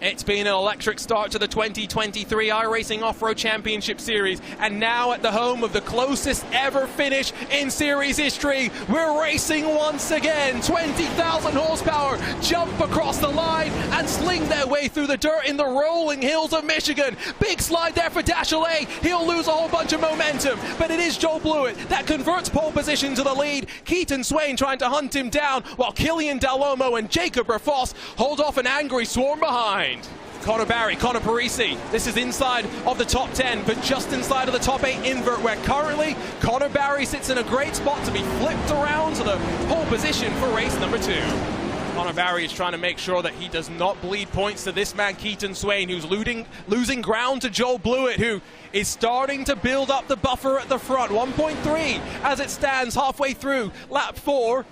It's been an electric start to the 2023 iRacing Off-Road Championship Series, and now at the home of the closest ever finish in series history, we're racing once again. 20,000 horsepower jump across the line and sling their way through the dirt in the rolling hills of Michigan. Big slide there for Dashley. He'll lose a whole bunch of momentum, but it is Joe Blewett that converts pole position to the lead. Keaton Swain trying to hunt him down, while Killian Dalomo and Jacob Rafoss hold off an angry swarm behind. Connor Barry, Connor Parisi, this is inside of the top 10, but just inside of the top 8 invert, where currently Connor Barry sits in a great spot to be flipped around to the pole position for race number 2. Connor Barry is trying to make sure that he does not bleed points to this man, Keaton Swain, who's losing ground to Joel Blewett, who is starting to build up the buffer at the front. 1.3 as it stands halfway through lap 4.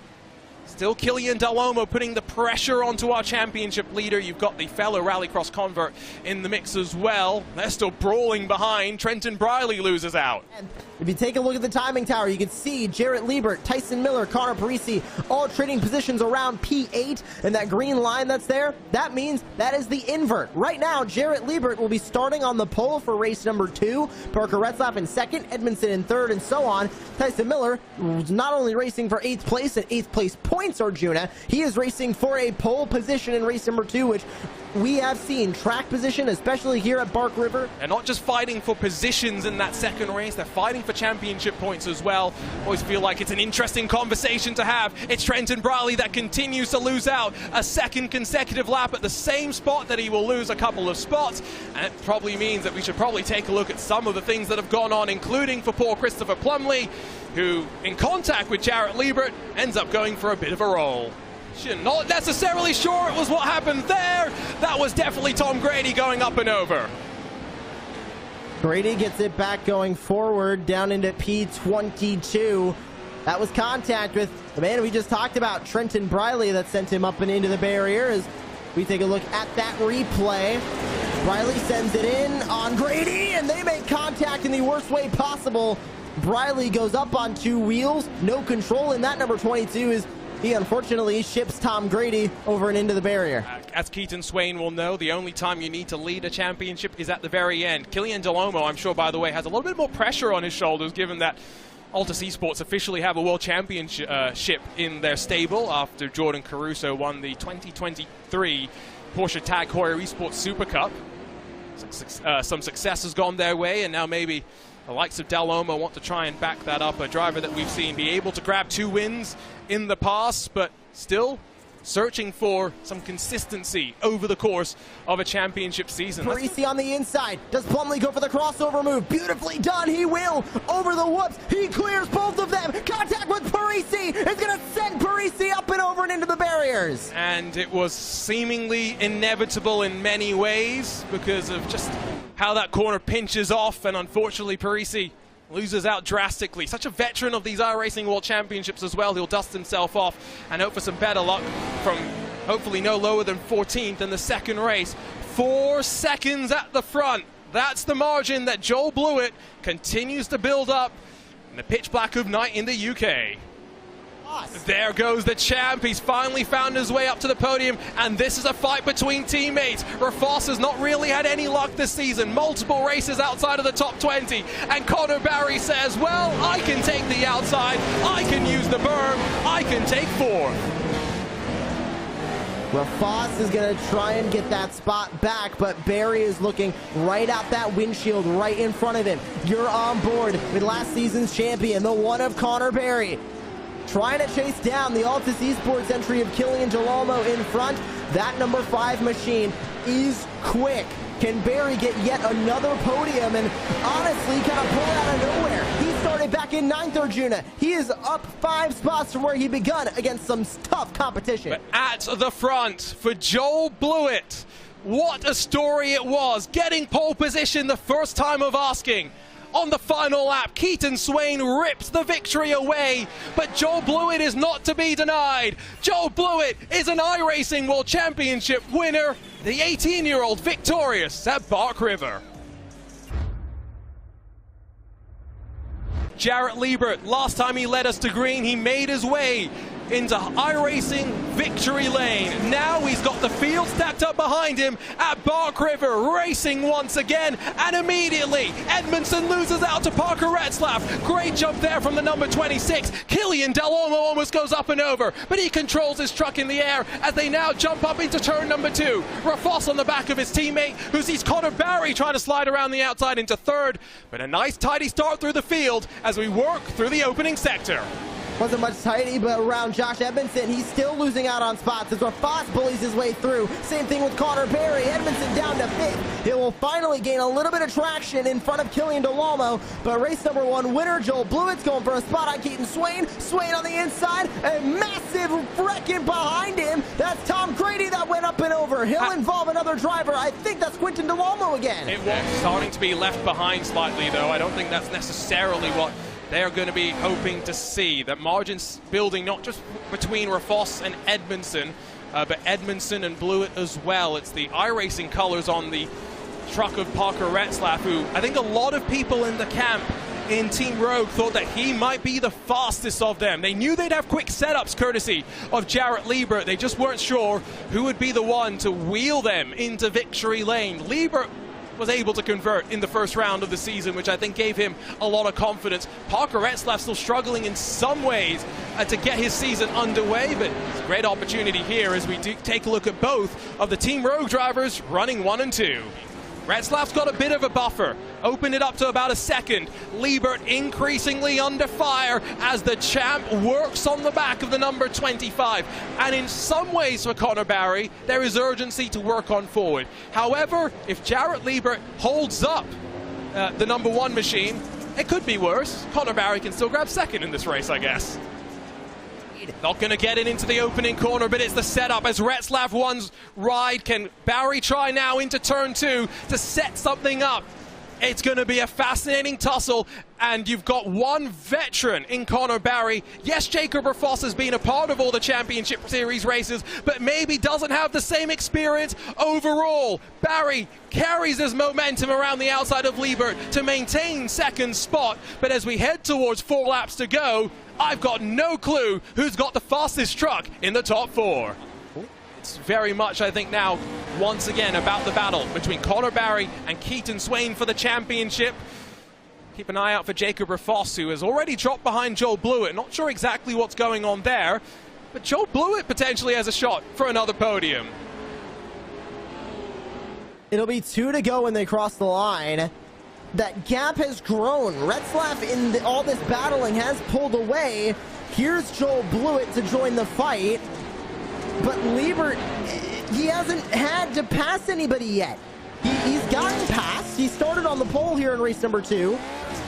Still Killian Dalomo putting the pressure onto our championship leader. You've got the fellow Rallycross convert in the mix as well. They're still brawling behind. Trenton Briley loses out. And if you take a look at the timing tower, you can see Jarrett Liebert, Tyson Miller, Connor Parisi all trading positions around P8, and that green line that's there, that means that is the invert. Right now, Jarrett Liebert will be starting on the pole for race number 2, Parker Retzlaff in 2nd, Edmondson in 3rd, and so on. Tyson Miller was not only racing for 8th place and 8th place points, Arjuna, he is racing for a pole position in race number 2, which we have seen track position, especially here at Bark River. They're not just fighting for positions in that second race, they're fighting for championship points as well. Always feel like it's an interesting conversation to have. It's Trenton Briley that continues to lose out a second consecutive lap at the same spot that he will lose a couple of spots, and it probably means that we should probably take a look at some of the things that have gone on, including for poor Christopher Plumley, who in contact with Jarrett Liebert ends up going for a bit of a roll. Not necessarily sure it was what happened there. That was definitely Tom Grady going up and over. Grady gets it back going forward down into P22. That was contact with the man we just talked about, Trenton Briley, that sent him up and into the barrier. As we take a look at that replay, Briley sends it in on Grady, and they make contact in the worst way possible. Briley goes up on 2 wheels, no control in that. Number 22 is he unfortunately ships Tom Grady over and into the barrier. As Keaton Swain will know, the only time you need to lead a championship is at the very end. Killian Dalomo, I'm sure, by the way, has a little bit more pressure on his shoulders, given that Altus Esports officially have a world championship in their stable after Jordan Caruso won the 2023 Porsche Tag Heuer Esports Super Cup. Some success has gone their way, and now maybe the likes of Dalomo want to try and back that up. A driver that we've seen be able to grab 2 wins in the past, but still searching for some consistency over the course of a championship season. Parisi on the inside. Does Plumley go for the crossover move? Beautifully done. He will. Over the whoops. He clears both of them. Contact with Parisi is going to send Parisi up and over and into the barriers. And it was seemingly inevitable in many ways because of just how that corner pinches off, and unfortunately Parisi loses out drastically. Such a veteran of these iRacing World Championships as well. He'll dust himself off and hope for some better luck from hopefully no lower than 14th in the second race. 4 seconds at the front. That's the margin that Joel Blewett continues to build up in the pitch black of night in the UK. There goes the champ. He's finally found his way up to the podium, and this is a fight between teammates. Rafoss has not really had any luck this season. Multiple races outside of the top 20, and Connor Barry says, well, I can take the outside, I can use the berm, I can take 4th. Rafoss is going to try and get that spot back, but Barry is looking right out that windshield right in front of him. You're on board with last season's champion, the one of Connor Barry. Trying to chase down the Altus Esports entry of Killian Dalomo in front. That number 5 machine is quick. Can Barry get yet another podium and honestly kind of pull it out of nowhere? He started back in 9th, Arjuna. He is up 5 spots from where he begun against some tough competition. But at the front for Joel Blewett, what a story it was. Getting pole position the first time of asking. On the final lap, Keaton Swain rips the victory away, but Joel Blewett is not to be denied. Joel Blewett is an iRacing World Championship winner, the 18-year-old victorious at Bark River. Jarrett Liebert, last time he led us to green, he made his way into iRacing victory lane. Now he's got the field stacked up behind him at Bark River, racing once again, and immediately Edmondson loses out to Parker Retzlaff. Great jump there from the number 26. Killian Delormo almost goes up and over, but he controls his truck in the air as they now jump up into turn number 2. Rafos on the back of his teammate, who sees Connor Barry trying to slide around the outside into third, but a nice tidy start through the field as we work through the opening sector. Wasn't much tidy, but around Josh Edmondson, he's still losing out on spots as Rafos bullies his way through. Same thing with Connor Barry. Edmondson down to 5th. He will finally gain a little bit of traction in front of Killian Delormo, but race number 1 winner Joel Blewett's going for a spot on Keaton Swain. Swain on the inside, a massive wrecking behind him. That's Tom Grady that went up and over. He'll involve another driver. I think that's Quinton Delormo again. It was starting to be left behind slightly, though. I don't think that's necessarily what they are going to be hoping to see. That margins building not just between Rafos and Edmondson, but Edmondson and Blewett as well. It's the iRacing colors on the truck of Parker Retzlaff, who I think a lot of people in the camp in Team Rogue thought that he might be the fastest of them. They knew they'd have quick setups courtesy of Jarrett Liebert. They just weren't sure who would be the one to wheel them into victory lane. Liebert was able to convert in the first round of the season, which I think gave him a lot of confidence. Parker Retzlaff still struggling in some ways to get his season underway, but it's a great opportunity here as we do take a look at both of the Team Rogue drivers running 1 and 2. Retzlaff's got a bit of a buffer, opened it up to about a second. Liebert increasingly under fire as the champ works on the back of the number 25. And in some ways for Connor Barry, there is urgency to work on forward. However, if Jarrett Liebert holds up the number 1 machine, it could be worse. Connor Barry can still grab second in this race, I guess. Not going to get it into the opening corner, but it's the setup as Retzlaff one's ride. Can Barry try now into turn 2 to set something up? It's going to be a fascinating tussle, and you've got one veteran in Connor Barry. Yes, Jacob Rafos has been a part of all the Championship Series races, but maybe doesn't have the same experience overall. Barry carries his momentum around the outside of Liebert to maintain second spot, but as we head towards 4 laps to go, I've got no clue who's got the fastest truck in the top 4. It's very much, I think, now, once again, about the battle between Connor Barry and Keaton Swain for the championship. Keep an eye out for Jacob Rafos, who has already dropped behind Joel Blewett. Not sure exactly what's going on there, but Joel Blewett potentially has a shot for another podium. It'll be 2 to go when they cross the line. That gap has grown. Retzlaff in all this battling has pulled away. Here's Joel Blewett to join the fight. But Liebert, he hasn't had to pass anybody yet. He's gotten past. He started on the pole here in race number 2.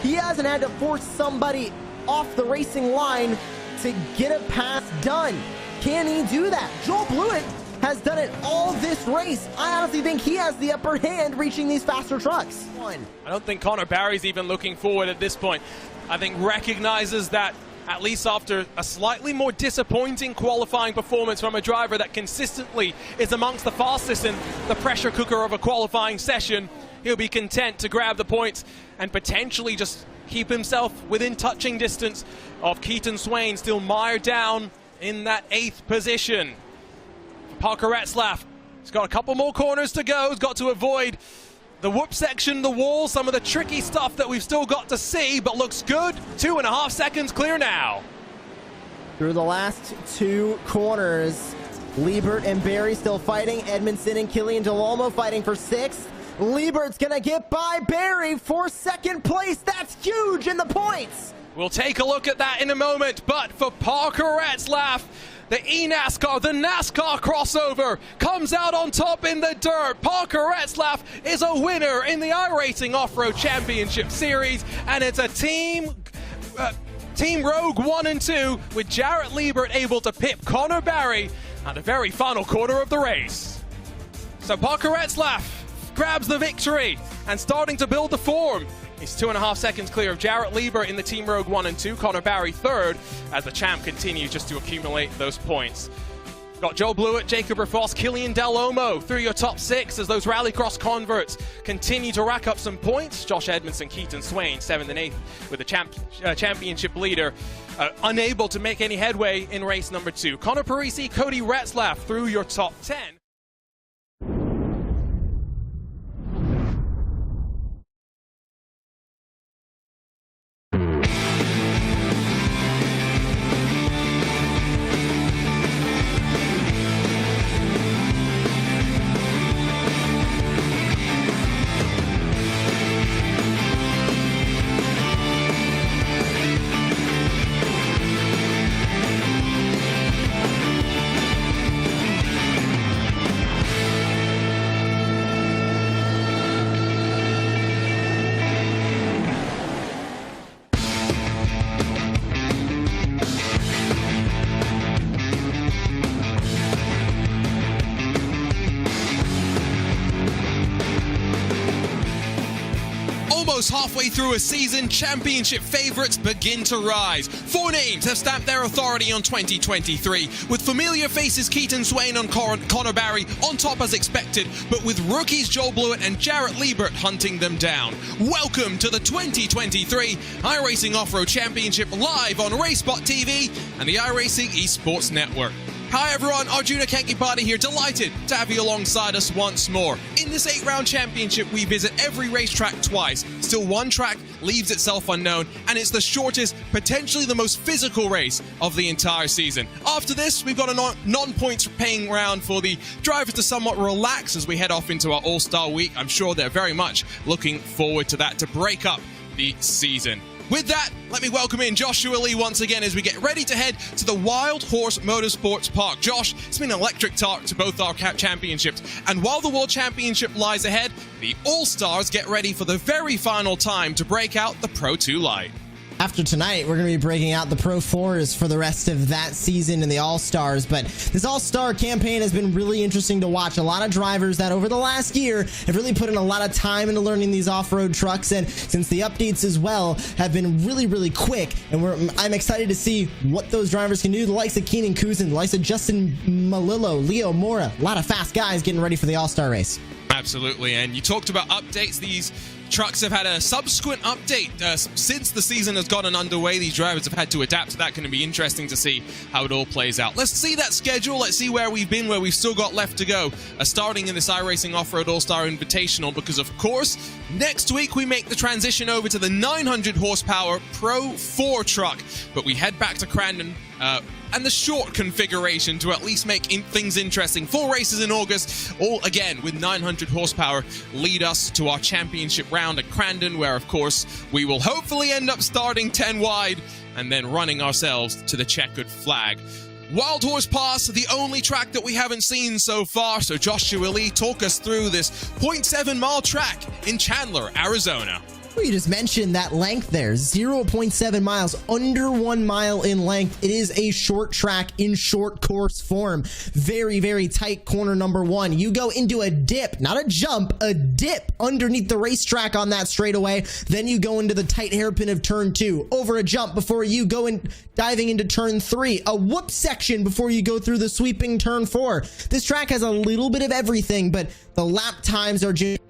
He hasn't had to force somebody off the racing line to get a pass done. Can he do that? Joel Blewett has done it all this race. I honestly think he has the upper hand reaching these faster trucks. I don't think Connor Barry's even looking forward at this point. I think recognizes that at least after a slightly more disappointing qualifying performance from a driver that consistently is amongst the fastest in the pressure cooker of a qualifying session, he'll be content to grab the points and potentially just keep himself within touching distance of Keaton Swain, still mired down in that 8th position. Parker Retzlaff, he's got a couple more corners to go. He's got to avoid the whoop section, the wall, some of the tricky stuff that we've still got to see, but looks good. 2.5 seconds clear now. Through the last 2 corners, Liebert and Barry still fighting. Edmondson and Killian Delormo fighting for 6th. Liebert's gonna get by Barry for 2nd place. That's huge in the points. We'll take a look at that in a moment, but for Parker Retzlaff, the eNASCAR, the NASCAR crossover, comes out on top in the dirt. Parker Retzlaff is a winner in the iRacing Off-Road Championship Series, and it's a Team Rogue 1 and 2 with Jarrett Liebert able to pip Connor Barry at the very final quarter of the race. So Parker Retzlaff grabs the victory and starting to build the form. He's 2.5 seconds clear of Jarrett Liebert in the Team Rogue 1 and 2. Connor Barry 3rd as the champ continues just to accumulate those points. Got Joel Blewett, Jacob Rafos, Killian Delormo through your top 6 as those rallycross converts continue to rack up some points. Josh Edmondson, Keaton Swain, 7th and 8th with the championship leader unable to make any headway in race number 2. Connor Parisi, Cody Retzlaff through your top 10. Almost halfway through a season, championship favourites begin to rise. 4 names have stamped their authority on 2023, with familiar faces Keaton Swain and Connor Barry on top as expected, but with rookies Joel Blewett and Jarrett Liebert hunting them down. Welcome to the 2023 iRacing Off-Road Championship live on RaceSpot TV and the iRacing Esports Network. Hi everyone, Arjuna Kankipati here, delighted to have you alongside us once more. In this 8-round championship, we visit every racetrack twice. Still one track leaves itself unknown, and it's the shortest, potentially the most physical race of the entire season. After this, we've got a non-points paying round for the drivers to somewhat relax as we head off into our All-Star Week. I'm sure they're very much looking forward to that to break up the season. With that, let me welcome in Joshua Lee once again as we get ready to head to the Wild Horse Motorsports Park. Josh, it's been an electric start to both our championships, and while the World Championship lies ahead, the All-Stars get ready for the very final time to break out the Pro 2 Lite. After tonight, we're going to be breaking out the Pro 4s for the rest of that season and the All-Stars, but this All-Star campaign has been really interesting to watch. A lot of drivers that over the last year have really put in a lot of time into learning these off-road trucks, and since the updates as well have been really quick, and I'm excited to see what those drivers can do. The likes of Keenan Kuzin, the likes of Justin Malillo, Leo Mora, a lot of fast guys getting ready for the All-Star race. Absolutely, and you talked about updates. These trucks have had a subsequent update since the season has gotten underway. These drivers have had to adapt to that. Going to be interesting to see how it all plays out. Let's see that schedule. Let's see where we've been, where we've still got left to go, starting in this iRacing Off-Road All-Star Invitational, because of course next week we make the transition over to the 900 horsepower Pro 4 truck, but we head back to Crandon and the short configuration to at least make things interesting. 4 races in August, all again with 900 horsepower, lead us to our championship round at Crandon, where of course we will hopefully end up starting 10 wide and then running ourselves to the checkered flag. Wild Horse Pass, the only track that we haven't seen so far, so Joshua Lee, talk us through this 0.7 mile track in Chandler, Arizona. Well, you just mentioned that length there, 0.7 miles, under 1 mile in length. It is a short track in short course form. Very tight corner number 1. You go into a dip, not a jump, a dip underneath the racetrack on that straightaway. Then you go into the tight hairpin of turn 2, over a jump before you go in, diving into turn 3, a whoop section before you go through the sweeping turn 4. This track has a little bit of everything, but the lap times are just...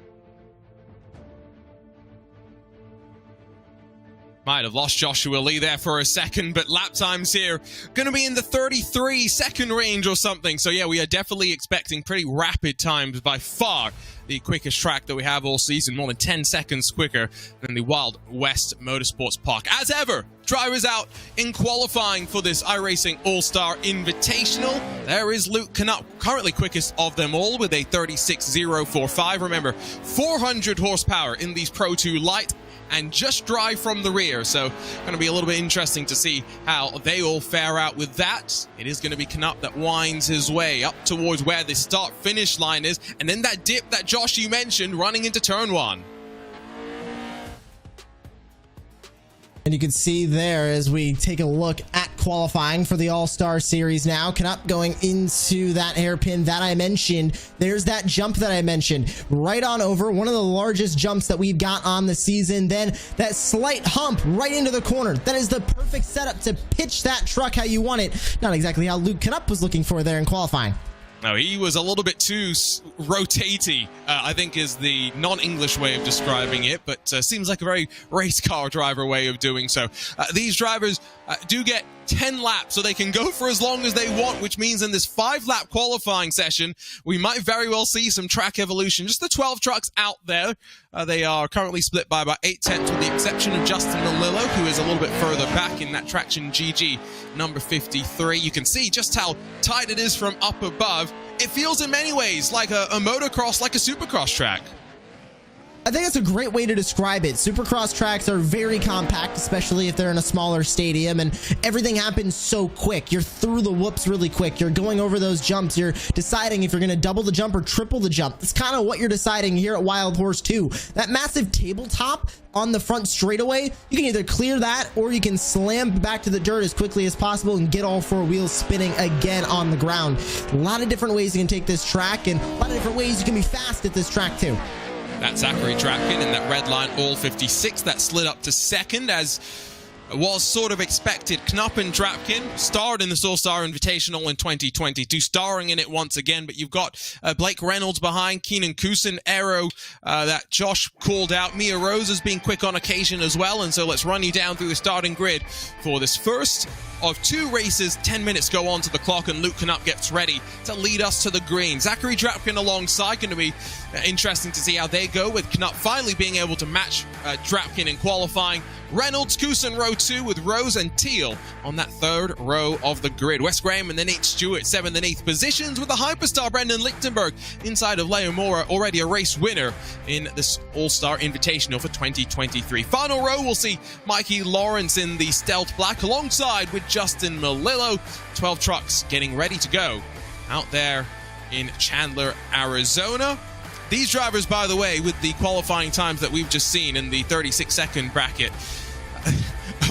Might have lost Joshua Lee there for a second, but lap times here going to be in the 33-second range or something. So yeah, we are definitely expecting pretty rapid times, by far the quickest track that we have all season, more than 10 seconds quicker than the Wild West Motorsports Park. As ever, drivers out in qualifying for this iRacing All-Star Invitational. There is Luke Knupp, currently quickest of them all with a 36.045. Remember, 400 horsepower in these Pro 2 Lite, and just drive from the rear. So going to be a little bit interesting to see how they all fare out with that. It is going to be Knupp that winds his way up towards where the start finish line is, and then that dip that Josh you mentioned running into turn 1. And you can see there as we take a look at qualifying for the All-Star Series now. Knupp going into that hairpin that I mentioned. There's that jump that I mentioned. Right on over, one of the largest jumps that we've got on the season. Then that slight hump right into the corner. That is the perfect setup to pitch that truck how you want it. Not exactly how Luke Knupp was looking for there in qualifying. No, he was a little bit too rotatey, I think is the non-English way of describing it, but seems like a very race car driver way of doing so. These drivers do get 10 laps, so they can go for as long as they want, which means in this 5-lap qualifying session, we might very well see some track evolution. Just the 12 trucks out there, they are currently split by about 8/10, with the exception of Justin Melillo, who is a little bit further back in that Traction GG number 53. You can see just how tight it is from up above. It feels in many ways like a motocross, like a supercross track. I think that's a great way to describe it. Supercross tracks are very compact, especially if they're in a smaller stadium, and everything happens so quick. You're through the whoops really quick. You're going over those jumps. You're deciding if you're going to double the jump or triple the jump. That's kind of what you're deciding here at Wild Horse 2. That massive tabletop on the front straightaway, you can either clear that or you can slam back to the dirt as quickly as possible and get all 4 wheels spinning again on the ground. A lot of different ways you can take this track, and a lot of different ways you can be fast at this track too. That's Zachary Drapkin in that red line, all 56. That slid up to second, as was sort of expected. Knupp and Drapkin starred in this All-Star Invitational in 2022, starring in it once again, but you've got Blake Reynolds behind, Keenan Kusin, Aero that Josh called out. Mia Rose has been quick on occasion as well, and so let's run you down through the starting grid for this first of 2 races. 10 minutes go on to the clock, and Luke Knupp gets ready to lead us to the green. Zachary Drapkin alongside, going to be interesting to see how they go, with Knupp finally being able to match Drapkin in qualifying. Reynolds, Kusin row 2 with Rose and Teal on that 3rd row of the grid. Wes Graham and then Nate Stewart 7th and 8th positions, with the hyperstar Brendan Lichtenberg inside of Leo Mora, already a race winner in this All-Star Invitational for 2023. Final row, we'll see Mikey Lawrence in the Stealth Black alongside with Justin Melillo. 12 trucks getting ready to go out there in Chandler, Arizona. These drivers, by the way, with the qualifying times that we've just seen in the 36-second bracket,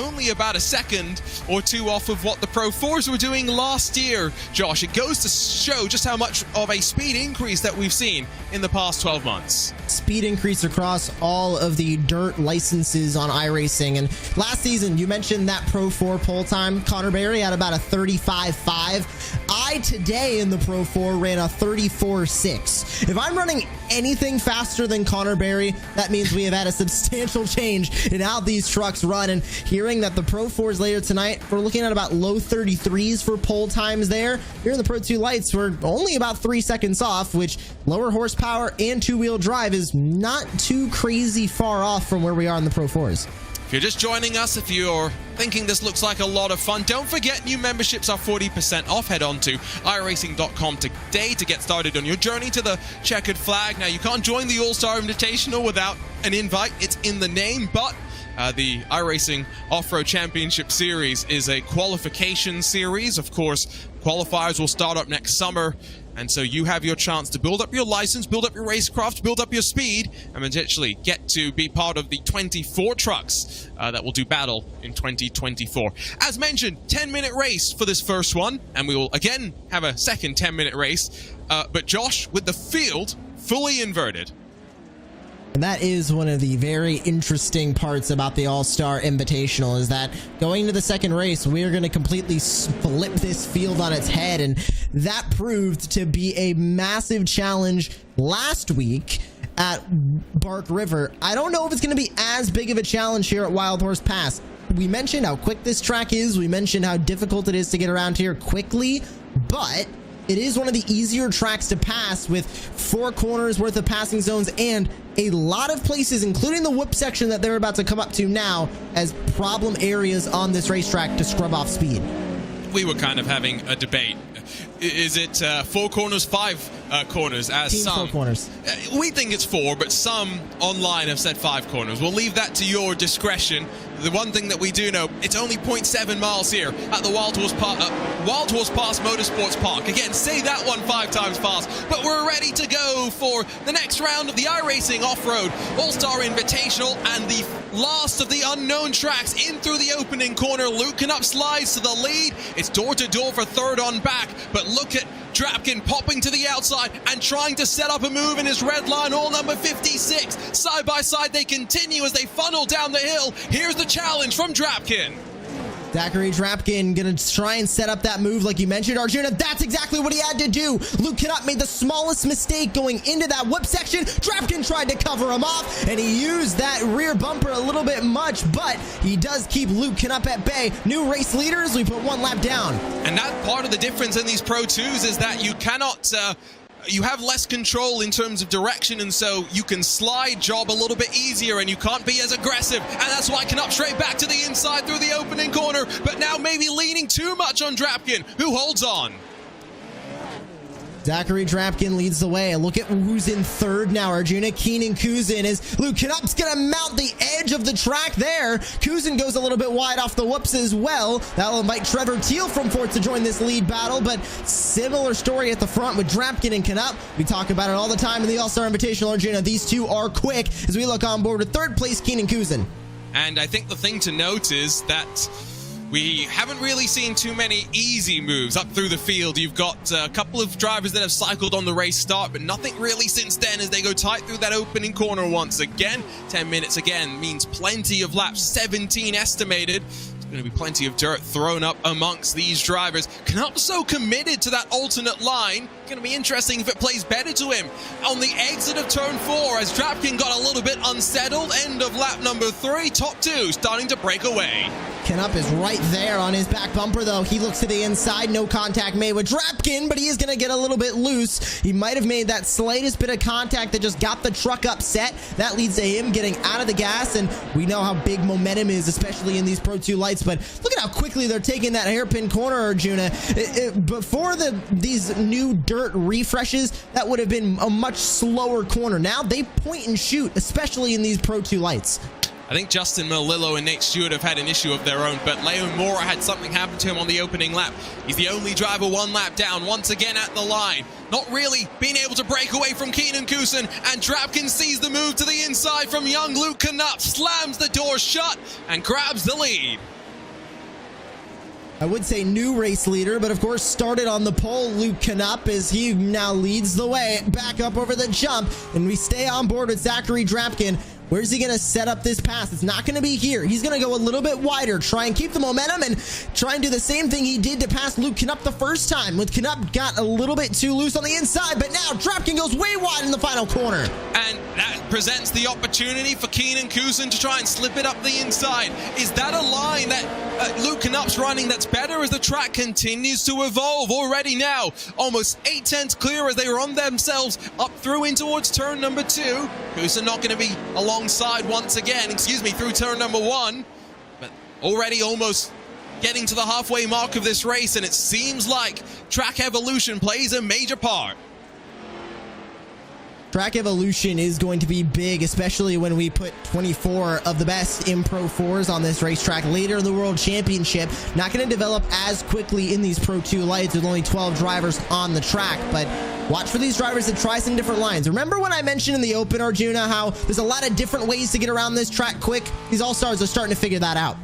only about a second or 2 off of what the Pro 4s were doing last year, Josh. It goes to show just how much of a speed increase that we've seen in the past 12 months. Speed increase across all of the dirt licenses on iRacing. And last season, you mentioned that Pro 4 pole time. Connor Berry had about a 35.5. I today in the Pro 4 ran a 34.6. If I'm running anything faster than Connor Berry, that means we have had a substantial change in how these trucks run. And hearing that the Pro 4s later tonight, we're looking at about low 33s for pole times there. Here in the Pro 2 lights, we're only about 3 seconds off, which lower horsepower and 2-wheel drive is not too crazy far off from where we are in the Pro 4s. If you're just joining us, if you're thinking this looks like a lot of fun, don't forget new memberships are 40% off. Head on to iRacing.com today to get started on your journey to the checkered flag. Now, you can't join the All-Star Invitational without an invite. It's in the name, but the iRacing Off-Road Championship Series is a qualification series. Of course, qualifiers will start up next summer, and so you have your chance to build up your license, build up your racecraft, build up your speed, and potentially get to be part of the 24 trucks that will do battle in 2024. As mentioned, 10-minute race for this first one, and we will again have a second 10-minute race. But Josh, with the field fully inverted. And that is one of the very interesting parts about the All-Star Invitational, is that going to the second race, we're going to completely flip this field on its head. And that proved to be a massive challenge last week at Bark River. I don't know if it's going to be as big of a challenge here at Wild Horse Pass. We mentioned how quick this track is. We mentioned how difficult it is to get around here quickly, but it is one of the easier tracks to pass, with 4 corners worth of passing zones and a lot of places, including the whoop section that they're about to come up to now, as problem areas on this racetrack to scrub off speed. We were kind of having a debate. Is it 4 corners, 5 corners? As Team some 4 corners. We think it's 4, but some online have said 5 corners. We'll leave that to your discretion. The one thing that we do know, it's only 0.7 miles here at the Wild Horse Pass Motorsports Park. Again, say that one 5 times fast. But we're ready to go for the next round of the iRacing Off-Road All-Star Invitational, and the last of the unknown tracks in through the opening corner. Luke Knupp slides to the lead. It's door-to-door for third on back, but look at Drapkin popping to the outside and trying to set up a move in his red line, all number 56. Side by side they continue as they funnel down the hill. Here's the challenge from Drapkin. Zachary Drapkin gonna try and set up that move like you mentioned, Arjuna. That's exactly what he had to do. Luke Knupp made the smallest mistake going into that whip section. Drapkin tried to cover him off, and he used that rear bumper a little bit much, but he does keep Luke Knupp at bay. New race leaders, we put one lap down. And that part of the difference in these Pro 2s is that you cannot... you have less control in terms of direction, and so you can slide job a little bit easier and you can't be as aggressive, and that's why Knupp straight back to the inside through the opening corner, but now maybe leaning too much on Drapkin, who holds on. Zachary Drapkin leads the way. Look at who's in third now, Arjuna. Keenan Kuzin is Luke Knupp's gonna mount the edge of the track there. Kuzin goes a little bit wide off the whoops as well. That'll invite Trevor Teal from fourth to join this lead battle, but similar story at the front with Drapkin and Knupp. We talk about it all the time in the All-Star Invitational, Arjuna. These two are quick as we look on board with third place Keenan Kuzin. And I think the thing to note is that we haven't really seen too many easy moves up through the field. You've got a couple of drivers that have cycled on the race start, but nothing really since then as they go tight through that opening corner once again. 10 minutes again means plenty of laps, 17 estimated. There's going to be plenty of dirt thrown up amongst these drivers. Knupp's so committed to that alternate line. Going to be interesting if it plays better to him on the exit of turn 4 as Drapkin got a little bit unsettled. End of lap number 3, top 2 starting to break away. Knupp is right there on his back bumper, though. He looks to the inside. No contact made with Drapkin, but he is going to get a little bit loose. He might have made that slightest bit of contact that just got the truck upset. That leads to him getting out of the gas, and we know how big momentum is, especially in these Pro 2 lights, but look at how quickly they're taking that hairpin corner, Arjuna. Before these new dirt refreshes, that would have been a much slower corner. Now they point and shoot, especially in these Pro 2 lights. I think Justin Melillo and Nate Stewart have had an issue of their own, but Leo Mora had something happen to him on the opening lap. He's the only driver one lap down, once again at the line. Not really being able to break away from Keenan Kuzin, and Drapkin sees the move to the inside from young Luke Knupp, slams the door shut, and grabs the lead. I would say new race leader, but of course started on the pole, Luke Knupp, as he now leads the way back up over the jump, and we stay on board with Zachary Drapkin. Where's he going to set up this pass? It's not going to be here. He's going to go a little bit wider, try and keep the momentum and try and do the same thing he did to pass Luke Knupp the first time. With Knupp got a little bit too loose on the inside, but now Drapkin goes way wide in the final corner. And that presents the opportunity for Keenan Kuzin to try and slip it up the inside. Is that a line that Luke Knupp's running that's better as the track continues to evolve? Already now, almost 8/10 clear as they run themselves up through in towards turn number 2. Kuzin not going to be alongside once again, through turn number 1, but already almost getting to the halfway mark of this race, and it seems like track evolution plays a major part. Track evolution is going to be big, especially when we put 24 of the best in Pro 4s on this racetrack later in the World Championship. Not going to develop as quickly in these Pro 2 lights with only 12 drivers on the track, but watch for these drivers to try some different lines. Remember when I mentioned in the Open, Arjuna, how there's a lot of different ways to get around this track quick? These All-Stars are starting to figure that out.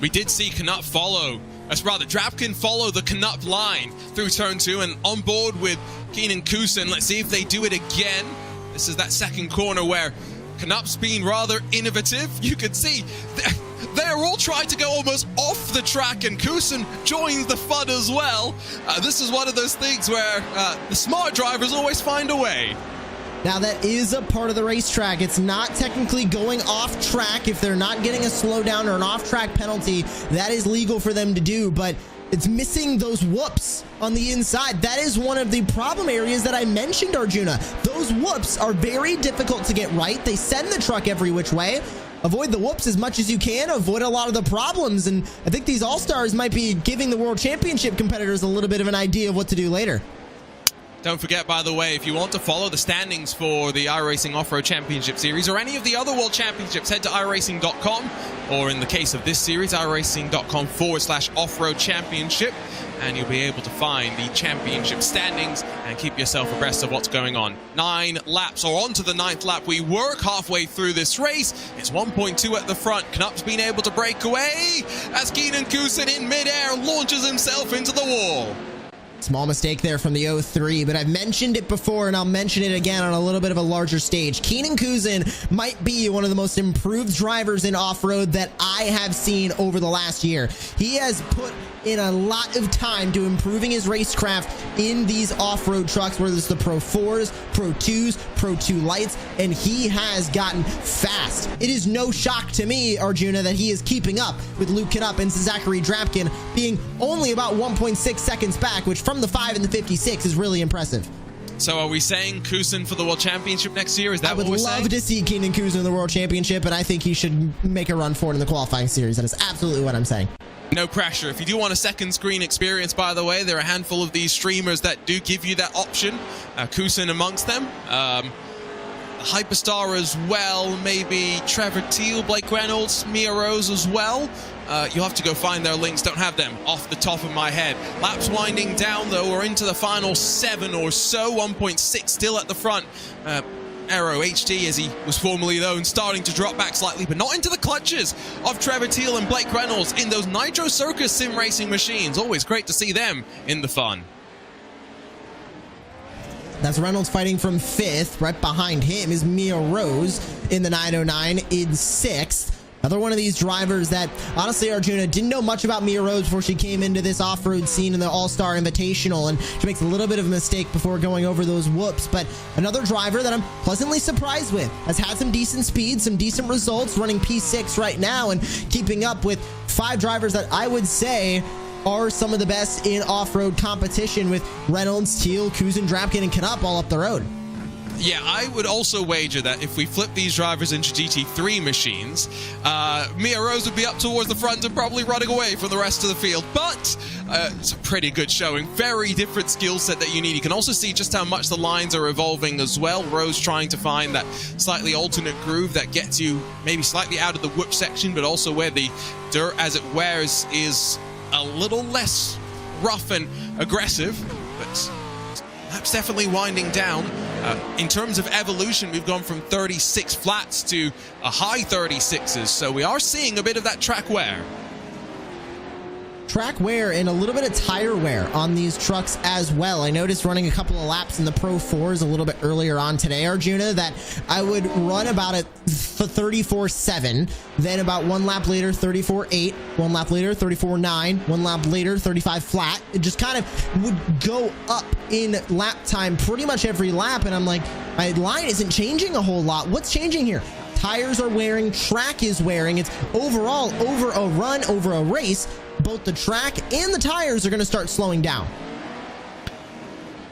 We did see Drapkin follow the Knupp line through turn 2 and on board with Keenan Kuzin. Let's see if they do it again. This is that second corner where Knupp's been rather innovative. You can see they're all trying to go almost off the track, and Kuzin joins the fun as well. This is one of those things where the smart drivers always find a way. Now that is a part of the racetrack. It's not technically going off track. If they're not getting a slowdown or an off-track penalty, that is legal for them to do, but it's missing those whoops on the inside. That is one of the problem areas that I mentioned, Arjuna. Those whoops are very difficult to get right. They send the truck every which way. Avoid the whoops as much as you can. Avoid a lot of the problems. And I think these All-Stars might be giving the World Championship competitors a little bit of an idea of what to do later. Don't forget, by the way, if you want to follow the standings for the iRacing Off-Road Championship Series or any of the other World Championships, head to iRacing.com, or in the case of this series, iRacing.com/Off-Road Championship, and you'll be able to find the championship standings and keep yourself abreast of what's going on. 9 laps, or on to the 9th lap. We work halfway through this race. It's 1.2 at the front. Knupp's been able to break away as Keenan Kuzin in midair launches himself into the wall. Small mistake there from the 03, but I've mentioned it before and I'll mention it again on a little bit of a larger stage. Keenan Kuzin might be one of the most improved drivers in off-road that I have seen over the last year. He has put in a lot of time to improving his racecraft in these off-road trucks, whether it's the Pro 4s, Pro 2s, Pro 2 Lights, and he has gotten fast. It is no shock to me, Arjuna, that he is keeping up with Luke Knupp and Zachary Drapkin being only about 1.6 seconds back, which from the 5 and the 56 is really impressive. So are we saying Kuzin for the World Championship next year? Is that what we're saying? I would love to see Keenan Kuzin in the World Championship, and I think he should make a run for it in the qualifying series. That is absolutely what I'm saying. No pressure. If you do want a second screen experience, by the way, there are a handful of these streamers that do give you that option. Kuzin amongst them. Hyperstar as well, maybe Trevor Teal, Blake Reynolds, Mia Rose as well. You'll have to go find their links. Don't have them off the top of my head. Laps winding down, though. We're into the final 7 or so. 1.6 still at the front. Aero HD, as he was formerly known, starting to drop back slightly, but not into the clutches of Trevor Teal and Blake Reynolds in those Nitro Circus sim racing machines. Always great to see them in the fun. That's Reynolds fighting from 5th. Right behind him is Mia Rose in the 909 in 6th. Another one of these drivers that, honestly, Arjuna, didn't know much about Mia Rose before she came into this off-road scene in the All-Star Invitational, and she makes a little bit of a mistake before going over those whoops. But another driver that I'm pleasantly surprised with, has had some decent speed, some decent results, running P6 right now, and keeping up with 5 drivers that I would say are some of the best in off-road competition, with Reynolds, Teal, Kuzin, Drapkin, and Knupp all up the road. Yeah, I would also wager that if we flip these drivers into GT3 machines, Mia Rose would be up towards the front and probably running away from the rest of the field. But it's a pretty good showing. Very different skill set that you need. You can also see just how much the lines are evolving as well. Rose trying to find that slightly alternate groove that gets you maybe slightly out of the whoop section, but also where the dirt as it wears is a little less rough and aggressive. But that's definitely winding down. In terms of evolution, we've gone from 36 flats to a high 36s, so we are seeing a bit of that track wear. Track wear and a little bit of tire wear on these trucks as well. I noticed running a couple of laps in the Pro 4s a little bit earlier on today, Arjuna, that I would run about a 34.7, then about 1 lap later 34.8, 1 lap later 34.9, 1 lap later 35 flat. It just kind of would go up in lap time pretty much every lap, and I'm like, my line isn't changing a whole lot. What's changing here? Tires are wearing, track is wearing. It's overall, over a run, over a race, both the track and the tires are going to start slowing down.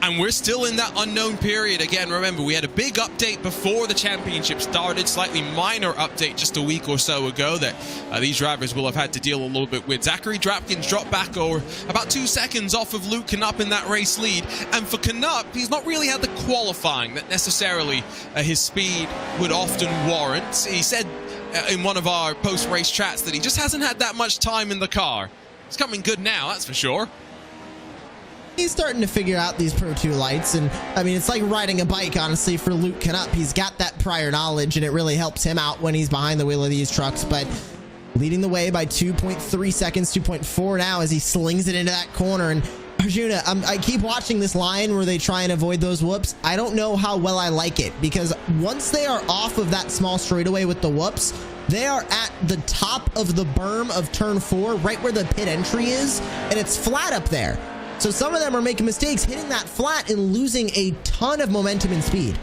And we're still in that unknown period. Again, remember, we had a big update before the championship started, slightly minor update just a week or so ago that these drivers will have had to deal a little bit with. Zachary Drapkin's dropped back over about 2 seconds off of Luke Knupp in that race lead. And for Knupp, he's not really had the qualifying that necessarily his speed would often warrant. He said in one of our post-race chats that he just hasn't had that much time in the car. It's coming good now, that's for sure. He's starting to figure out these Pro 2 lights, and I mean, it's like riding a bike, honestly, for Luke Knupp. He's got that prior knowledge, and it really helps him out when he's behind the wheel of these trucks. But leading the way by 2.3 seconds, 2.4 now, as he slings it into that corner. And Arjuna, I keep watching this line where they try and avoid those whoops. I don't know how well I like it, because once they are off of that small straightaway with the whoops, they are at the top of the berm of turn 4, right where the pit entry is, and it's flat up there. So some of them are making mistakes, hitting that flat and losing a ton of momentum and speed.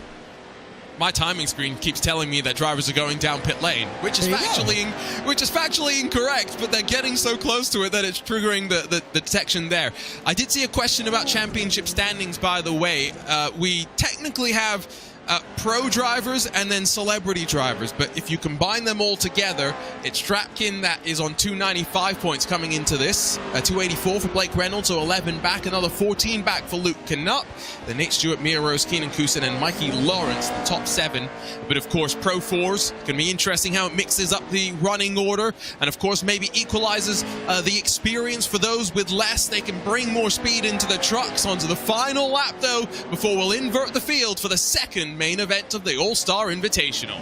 My timing screen keeps telling me that drivers are going down pit lane, which is factually incorrect, but they're getting so close to it that it's triggering the detection there. I did see a question about championship standings, by the way. We technically have pro drivers and then celebrity drivers, but if you combine them all together, it's Drapkin that is on 295 points coming into this, 284 for Blake Reynolds, so 11 back, another 14 back for Luke Knupp, then Nate Stewart, Mia Rose, Keenan Kuzin, and Mikey Lawrence, the top 7. But of course, Pro 4s can be interesting how it mixes up the running order, and of course maybe equalizes the experience for those with less. They can bring more speed into the trucks onto the final lap, though, before we'll invert the field for the second main event of the All-Star Invitational.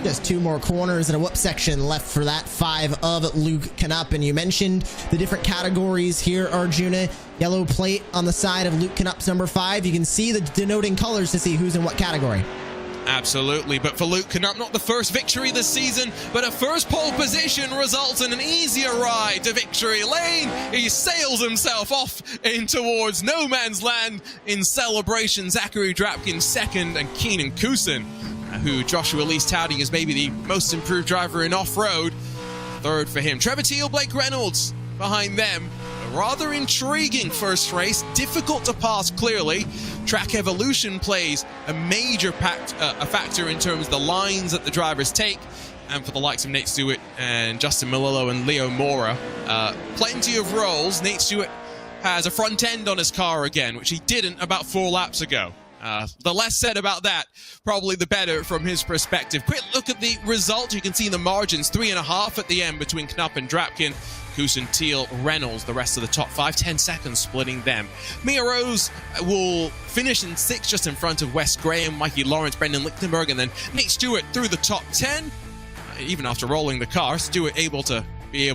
Just 2 more corners and a whoop section left for that 5 of Luke Knupp. And you mentioned the different categories here, Arjuna. Yellow plate on the side of Luke Knupp's number 5. You can see the denoting colors to see who's in what category. Absolutely, but for Luke Knupp, not the first victory this season, but a first pole position results in an easier ride to victory lane. He sails himself off in towards no man's land in celebration. Zachary Drapkin second, and Keenan Kusin, who Joshua Lee's touting as maybe the most improved driver in off-road, third for him. Trevor Teal, Blake Reynolds behind them. A rather intriguing first race, difficult to pass clearly. Track evolution plays a major factor in terms of the lines that the drivers take. And for the likes of Nate Stewart and Justin Melillo and Leo Mora, plenty of rolls. Nate Stewart has a front end on his car again, which he didn't about 4 laps ago. The less said about that, probably the better from his perspective. Quick look at the result. You can see the margins, 3.5 at the end between Knupp and Drapkin. Kusin, Teal, Reynolds, the rest of the top 5, 10 seconds splitting them. Mia Rose will finish in 6th, just in front of Wes Graham, Mikey Lawrence, Brendan Lichtenberg, and then Nate Stewart through the top 10. Even after rolling the car, Stewart able to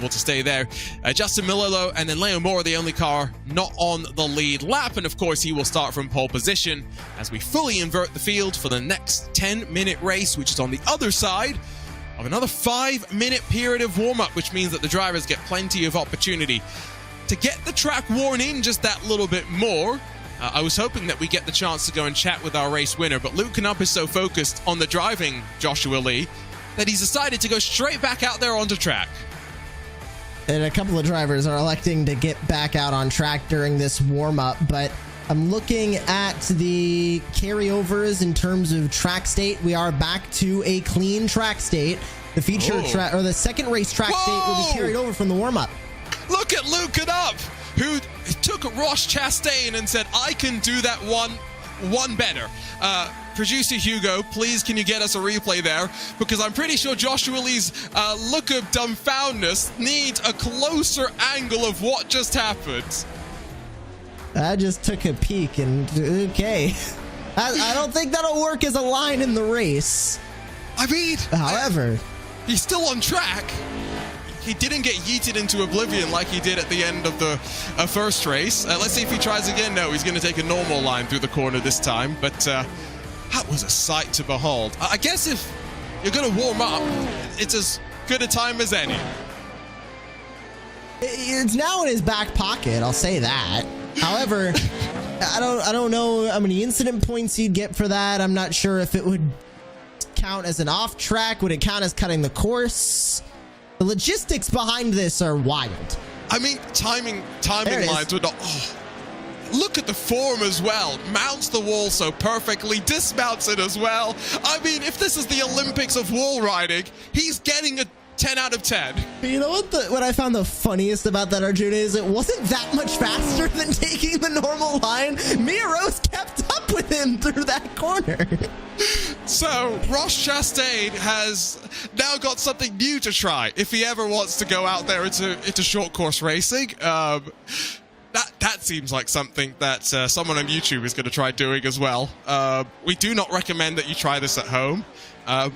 stay there. Justin Melillo and then Leo Moore, the only car not on the lead lap, and of course he will start from pole position as we fully invert the field for the next 10-minute race, which is on the other side of another 5-minute period of warm-up, which means that the drivers get plenty of opportunity to get the track worn in just that little bit more. I was hoping that we get the chance to go and chat with our race winner, but Luke Knupp is so focused on the driving, Joshua Lee, that he's decided to go straight back out there onto track. And a couple of drivers are electing to get back out on track during this warm-up, but I'm looking at the carryovers in terms of track state. We are back to a clean track state. The feature track, or the second race track state, will be carried over from the warm-up. Look at Luke Knupp, who took Ross Chastain and said, I can do that one better. Producer Hugo, please can you get us a replay there? Because I'm pretty sure Joshua Lee's look of dumbfoundness needs a closer angle of what just happened. I just took a peek and okay. I don't think that'll work as a line in the race. I mean, however, he's still on track. He didn't get yeeted into oblivion like he did at the end of the first race. Let's see if he tries again. No, he's going to take a normal line through the corner this time. But that was a sight to behold. I guess if you're going to warm up, it's as good a time as any. It's now in his back pocket, I'll say that. However, I don't know how many incident points he'd get for that. I'm not sure if it would count as an off track. Would it count as cutting the course? The logistics behind this are wild. I mean, timing lines would not. Oh, look at the form as well. Mounts the wall so perfectly, dismounts it as well. I mean, if this is the Olympics of wall riding, he's getting a 10 out of 10. You know what I found the funniest about that, Arjuna, is it wasn't that much faster than taking the normal line. Mia Rose kept up with him through that corner. So Ross Chastain has now got something new to try if he ever wants to go out there into short course racing. That seems like something that someone on YouTube is going to try doing as well. We do not recommend that you try this at home.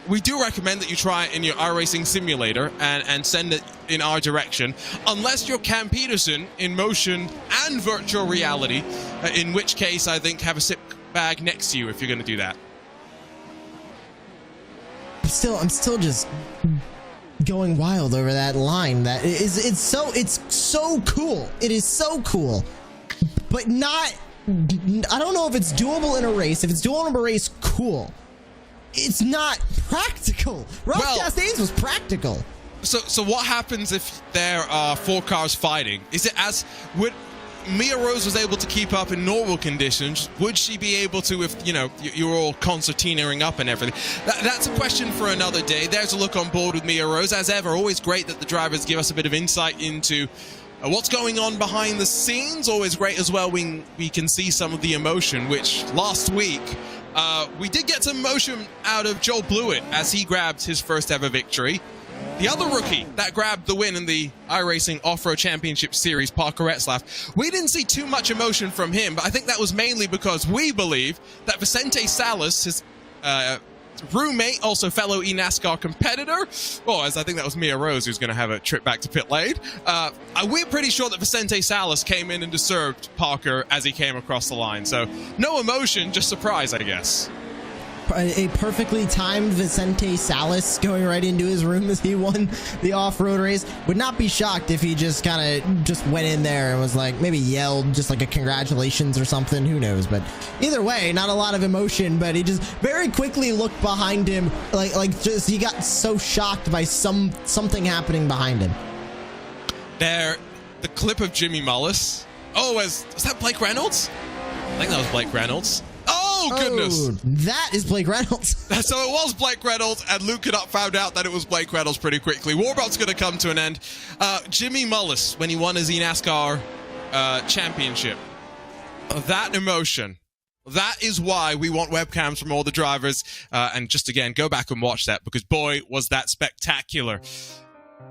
We do recommend that you try it in your iRacing simulator and send it in our direction, unless you're Cam Peterson in motion and virtual reality, in which case I think have a sip bag next to you if you're going to do that. I'm still just going wild over that line. That is, it's so cool. It is so cool, but not. I don't know if it's doable in a race. If it's doable in a race, cool. It's not practical. Ross Chastain's was practical. So what happens if there are 4 cars fighting? Is it as would Mia Rose was able to keep up in normal conditions? Would she be able to if you're all concertinaing up and everything? That's a question for another day. There's a look on board with Mia Rose. As ever, always great that the drivers give us a bit of insight into what's going on behind the scenes. Always great as well when we can see some of the emotion, which last week we did get some motion out of Joel Blewett as he grabbed his first ever victory. The other rookie that grabbed the win in the iRacing Off-Road Championship Series, Parker Retzlaff, we didn't see too much emotion from him, but I think that was mainly because we believe that Vicente Salas, his roommate, also fellow eNASCAR competitor. Oh, as I think that was Mia Rose who's going to have a trip back to pit lane. We're pretty sure that Vicente Salas came in and disturbed Parker as he came across the line. So no emotion, just surprise, I guess. A perfectly timed Vicente Salas going right into his room as he won the off-road race. Would not be shocked if he just kind of just went in there and was like, maybe yelled just like a congratulations or something. Who knows? But either way, not a lot of emotion, but he just very quickly looked behind him, like just he got so shocked by something happening behind him. There, the clip of Jimmy Mullis. Oh, was that Blake Reynolds? I think that was Blake Reynolds. Oh, goodness. Oh, that is Blake Reynolds. So it was Blake Reynolds, and Luke Canup found out that it was Blake Reynolds pretty quickly. Warbout's going to come to an end. Jimmy Mullis, when he won his eNASCAR championship, that emotion, that is why we want webcams from all the drivers. And just again, go back and watch that, because boy, was that spectacular.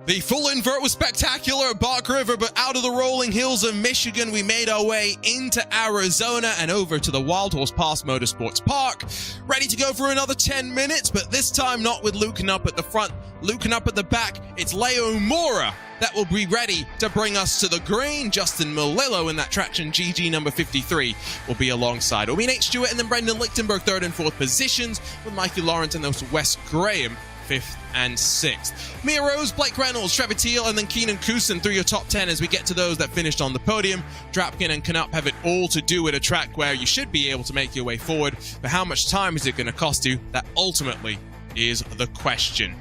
The full invert was spectacular at Bark River, but out of the rolling hills of Michigan, we made our way into Arizona and over to the Wild Horse Pass Motorsports Park. Ready to go for another 10 minutes, but this time not with Luke Canup at the front, Luke Canup at the back. It's Leo Mora that will be ready to bring us to the green. Justin Melillo in that Traction GG number 53 will be alongside. It'll be Nate Stewart and then Brendan Lichtenberg third and fourth positions, with Mikey Lawrence and those Wes Graham 5th and 6th. Mia Rose, Blake Reynolds, Trevor Teal, and then Keenan Kusin through your top 10 as we get to those that finished on the podium. Drapkin and Canup have it all to do at a track where you should be able to make your way forward, but how much time is it going to cost you? That ultimately is the question.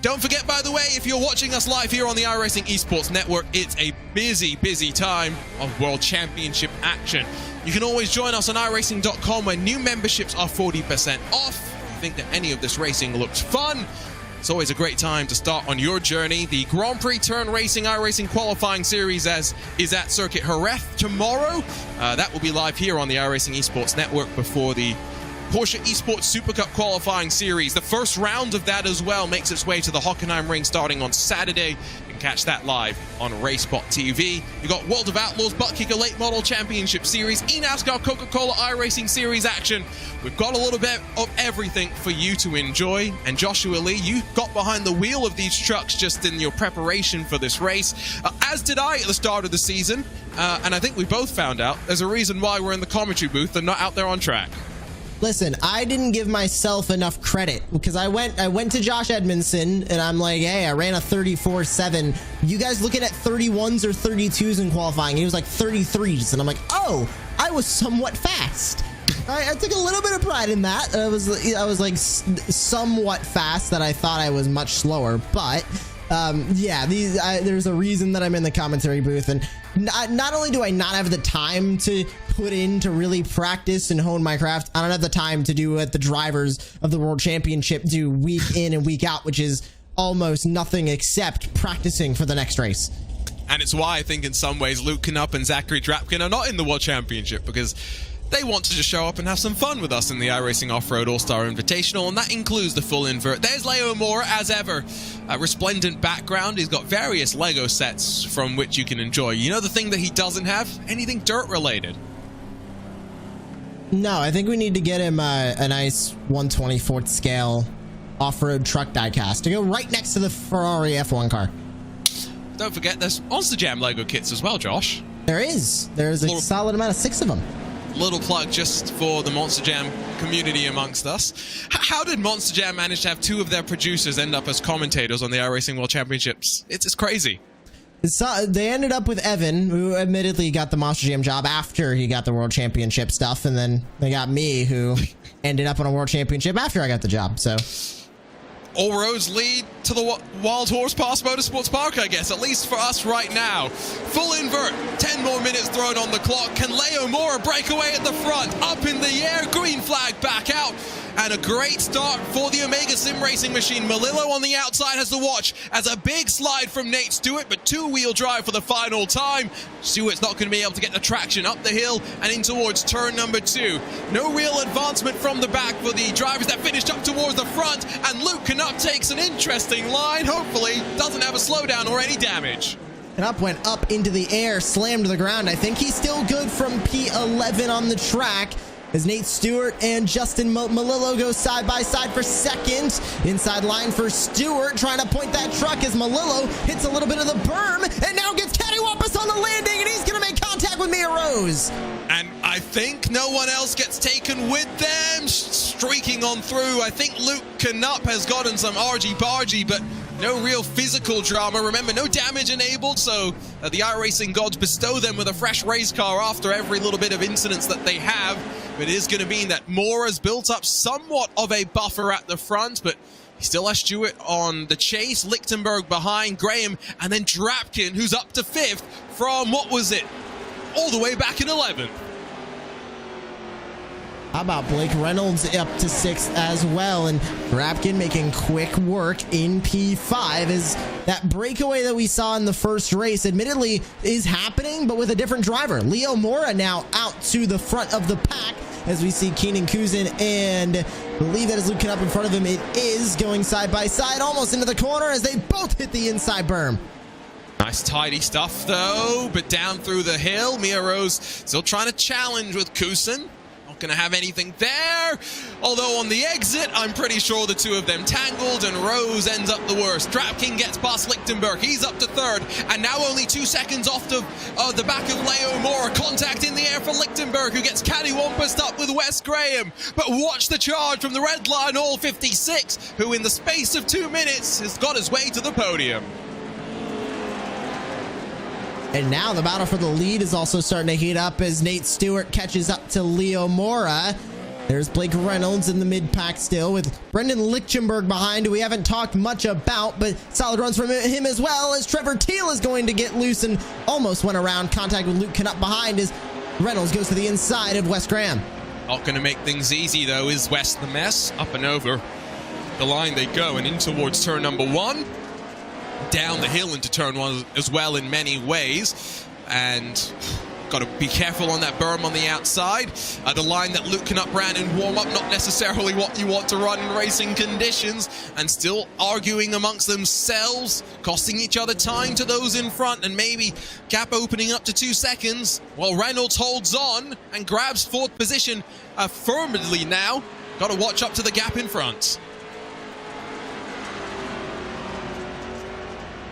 Don't forget, by the way, if you're watching us live here on the iRacing Esports Network, it's a busy time of World Championship action. You can always join us on iRacing.com where new memberships are 40% off. Think that any of this racing looks fun, it's always a great time to start on your journey. The Grand Prix Turn Racing iRacing qualifying series is at Circuit Jerez tomorrow. That will be live here on the iRacing Esports Network before the Porsche Esports Super Cup qualifying series. The first round of that as well makes its way to the Hockenheim Ring starting on Saturday. You can catch that live on RaceSpot TV. You got World of Outlaws Butt Kicker Late Model Championship Series, eNASCAR Coca-Cola iRacing Series action. We've got a little bit of everything for you to enjoy. And Joshua Lee, you got behind the wheel of these trucks just in your preparation for this race, as did I at the start of the season. And I think we both found out there's a reason why we're in the commentary booth and not out there on track. Listen, I didn't give myself enough credit because I went to Josh Edmondson and I'm like, hey, I ran a 34.7. You guys looking at 31s or 32s in qualifying? He was like 33s, and I'm like, oh, I was somewhat fast. I took a little bit of pride in that. I was like somewhat fast that I thought I was much slower, but yeah, there's a reason that I'm in the commentary booth, and not only do I not have the time to put in to really practice and hone my craft, I don't have the time to do what the drivers of the World Championship do week in and week out, which is almost nothing except practicing for the next race. And it's why I think in some ways Luke Canup and Zachary Drapkin are not in the World Championship, because they want to just show up and have some fun with us in the iRacing Off-Road All-Star Invitational, and that includes the full invert. There's Leo Moore, as ever. A resplendent background. He's got various Lego sets from which you can enjoy. You know the thing that he doesn't have? Anything dirt-related. No, I think we need to get him a nice 1/24th scale off-road truck diecast to go right next to the Ferrari F1 car. Don't forget, there's Monster Jam Lego kits as well, Josh. There's a solid amount of 6 of them. Little plug just for the Monster Jam community amongst us. How did Monster Jam manage to have 2 of their producers end up as commentators on the iRacing World Championships? It's crazy. They ended up with Evan, who admittedly got the Monster Jam job after he got the World Championship stuff, and then they got me, who ended up on a World Championship after I got the job, so... All roads lead to the Wild Horse Pass Motorsports Park, I guess, at least for us right now. Full invert, 10 more minutes thrown on the clock. Can Leo Moore break away at the front? Up in the air, green flag back out. And a great start for the Omega Sim Racing machine. Melillo on the outside has the watch as a big slide from Nate Stewart, but 2-wheel drive for the final time. Stewart's not going to be able to get the traction up the hill and in towards turn number 2. No real advancement from the back for the drivers that finished up towards the front, and Luke Canup takes an interesting line. Hopefully doesn't have a slowdown or any damage. Canup went up into the air, slammed to the ground. I think he's still good from P11 on the track. as Nate Stewart and Justin Malillo go side by side for second. Inside line for Stewart, trying to point that truck as Malillo hits a little bit of the berm and now gets cattywampus on the landing, and he's going to make contact with Mia Rose. And I think no one else gets taken with them. Streaking on through, I think Luke Knupp has gotten some argy-bargy, but no real physical drama. Remember, no damage enabled, so the iRacing gods bestow them with a fresh race car after every little bit of incidents that they have. But it is going to mean that Mora's built up somewhat of a buffer at the front, but he still has Stewart on the chase, Lichtenberg behind, Graham, and then Drapkin, who's up to 5th from, what was it, all the way back in 11th. How about Blake Reynolds up to 6th as well, and Drapkin making quick work in P5 as that breakaway that we saw in the first race admittedly is happening, but with a different driver. Leo Mora now out to the front of the pack as we see Keenan Kuzin, and I believe that is Luke Knupp in front of him. It is going side by side, almost into the corner as they both hit the inside berm. Nice tidy stuff though, but down through the hill, Mia Rose still trying to challenge with Kuzin. Gonna have anything there, although on the exit I'm pretty sure the two of them tangled and Rose ends up the worst. Drapkin gets past Lichtenberg, he's up to 3rd, and now only 2 seconds off the back of Leo Mora. Contact in the air for Lichtenberg, who gets cattywampused up with Wes Graham, but watch the charge from the red line, all 56, who in the space of 2 minutes has got his way to the podium. And now the battle for the lead is also starting to heat up as Nate Stewart catches up to Leo Mora. There's Blake Reynolds in the mid-pack still with Brendan Lichtenberg behind, who we haven't talked much about, but solid runs from him as well, as Trevor Teal is going to get loose and almost went around contact with Luke Knupp behind as Reynolds goes to the inside of Wes Graham. Not going to make things easy though is Wes the Mess. Up and over the line they go and in towards turn number 1. Down the hill into turn 1 as well in many ways, and got to be careful on that berm on the outside. The line that Luke Knupp ran in warm-up, not necessarily what you want to run in racing conditions, and still arguing amongst themselves, costing each other time to those in front, and maybe gap opening up to 2 seconds, while Reynolds holds on and grabs 4th position firmly now. Got to watch up to the gap in front.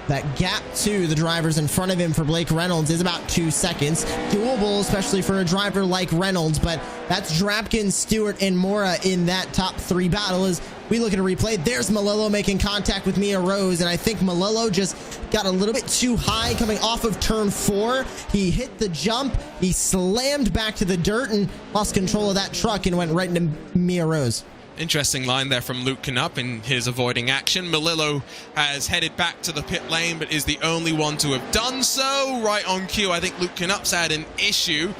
That gap to the drivers in front of him for Blake Reynolds is about 2 seconds. Doable, especially for a driver like Reynolds, but that's Drapkin, Stewart, and Mora in that top 3 battle. As we look at a replay, there's Malillo making contact with Mia Rose, and I think Malillo just got a little bit too high coming off of turn 4. He hit the jump, he slammed back to the dirt and lost control of that truck and went right into Mia Rose. Interesting line there from Luke Knupp in his avoiding action. Malillo has headed back to the pit lane, but is the only one to have done so. Right on cue, I think Luke Knupp's had an issue.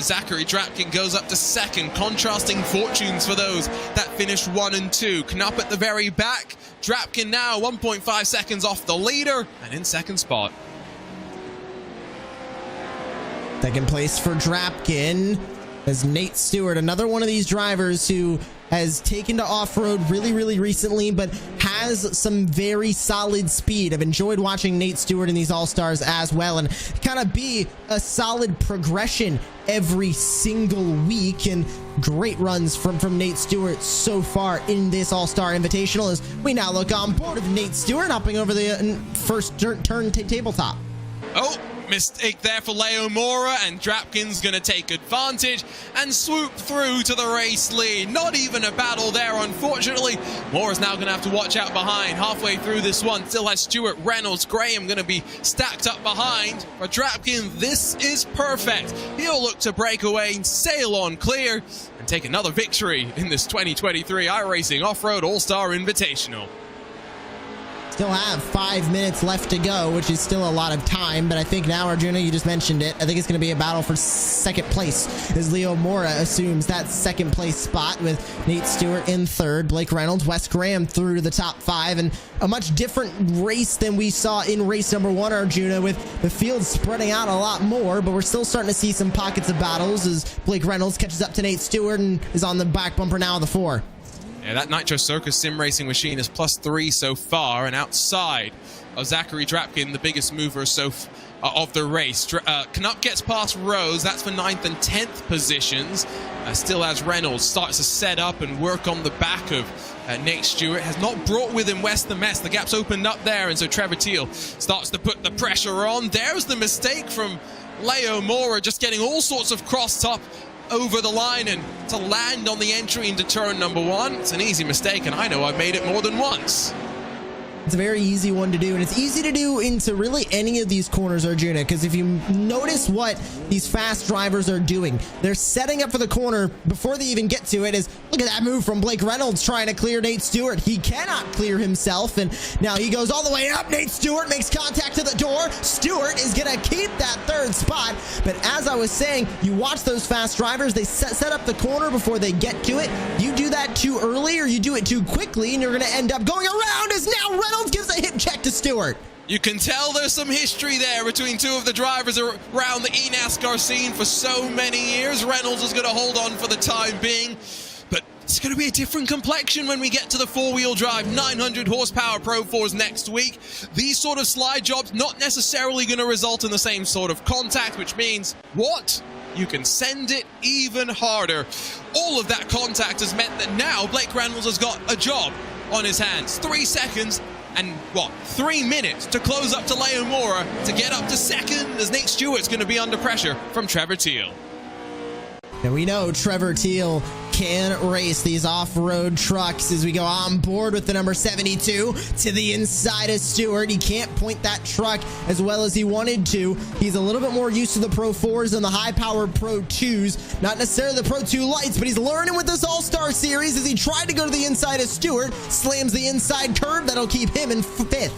Zachary Drapkin goes up to 2nd, contrasting fortunes for those that finished 1 and 2. Knupp at the very back. Drapkin now 1.5 seconds off the leader and in 2nd spot. 2nd place for Drapkin as Nate Stewart, another one of these drivers who has taken to off-road really recently, but has some very solid speed. I've enjoyed watching Nate Stewart in these All-Stars as well, and kind of be a solid progression every single week, and great runs from Nate Stewart so far in this All-Star Invitational as we now look on board of Nate Stewart hopping over the first turn tabletop. Oh, mistake there for Leo Mora, and Drapkin's going to take advantage and swoop through to the race lead. Not even a battle there, unfortunately. Mora's now going to have to watch out behind. Halfway through this one, still has Stewart, Reynolds, Graham going to be stacked up behind. For Drapkin, this is perfect. He'll look to break away and sail on clear and take another victory in this 2023 iRacing Off-Road All-Star Invitational. Still have 5 minutes left to go, which is still a lot of time, but I think now, Arjuna, you just mentioned it, I think it's going to be a battle for 2nd place as Leo Mora assumes that 2nd place spot with Nate Stewart in 3rd, Blake Reynolds, Wes Graham through to the top 5, and a much different race than we saw in race number 1, Arjuna, with the field spreading out a lot more, but we're still starting to see some pockets of battles as Blake Reynolds catches up to Nate Stewart and is on the back bumper now of the 4. Yeah, that Nitro Circus sim racing machine is +3 so far, and outside of Zachary Drapkin, the biggest mover of the race. Knupp gets past Rose, that's for 9th and 10th positions. Still as Reynolds starts to set up and work on the back of Nate Stewart. Has not brought with him West the Mess. The gap's opened up there, and so Trevor Teal starts to put the pressure on. There's the mistake from Leo Mora, just getting all sorts of cross-top over the line and to land on the entry into turn number 1. It's an easy mistake, and I know I've made it more than once. It's a very easy one to do, and it's easy to do into really any of these corners, Arjuna, because if you notice what these fast drivers are doing, they're setting up for the corner before they even get to it. Look at that move from Blake Reynolds trying to clear Nate Stewart. He cannot clear himself, and now he goes all the way up. Nate Stewart makes contact to the door. Stewart is going to keep that 3rd spot, but as I was saying, you watch those fast drivers, they set up the corner before they get to it. You do that too early or you do it too quickly, and you're going to end up going around as now Reynolds gives a hip check to Stewart. You can tell there's some history there between two of the drivers around the eNASCAR scene for so many years. Reynolds is going to hold on for the time being, but it's going to be a different complexion when we get to the 4-wheel drive 900 horsepower Pro 4s next week. These sort of slide jobs not necessarily going to result in the same sort of contact, which means what? You can send it even harder. All of that contact has meant that now Blake Reynolds has got a job on his hands. 3 seconds and 3 minutes to close up to Leo Mora to get up to 2nd, as Nate Stewart's going to be under pressure from Trevor Teal. And we know Trevor Teal can race these off-road trucks as we go on board with the number 72 to the inside of Stewart. He can't point that truck as well as he wanted to. He's a little bit more used to the Pro 4s and the high-powered Pro 2s. Not necessarily the Pro 2 lights, but he's learning with this All-Star Series as he tried to go to the inside of Stewart. Slams the inside curve. That'll keep him in 5th.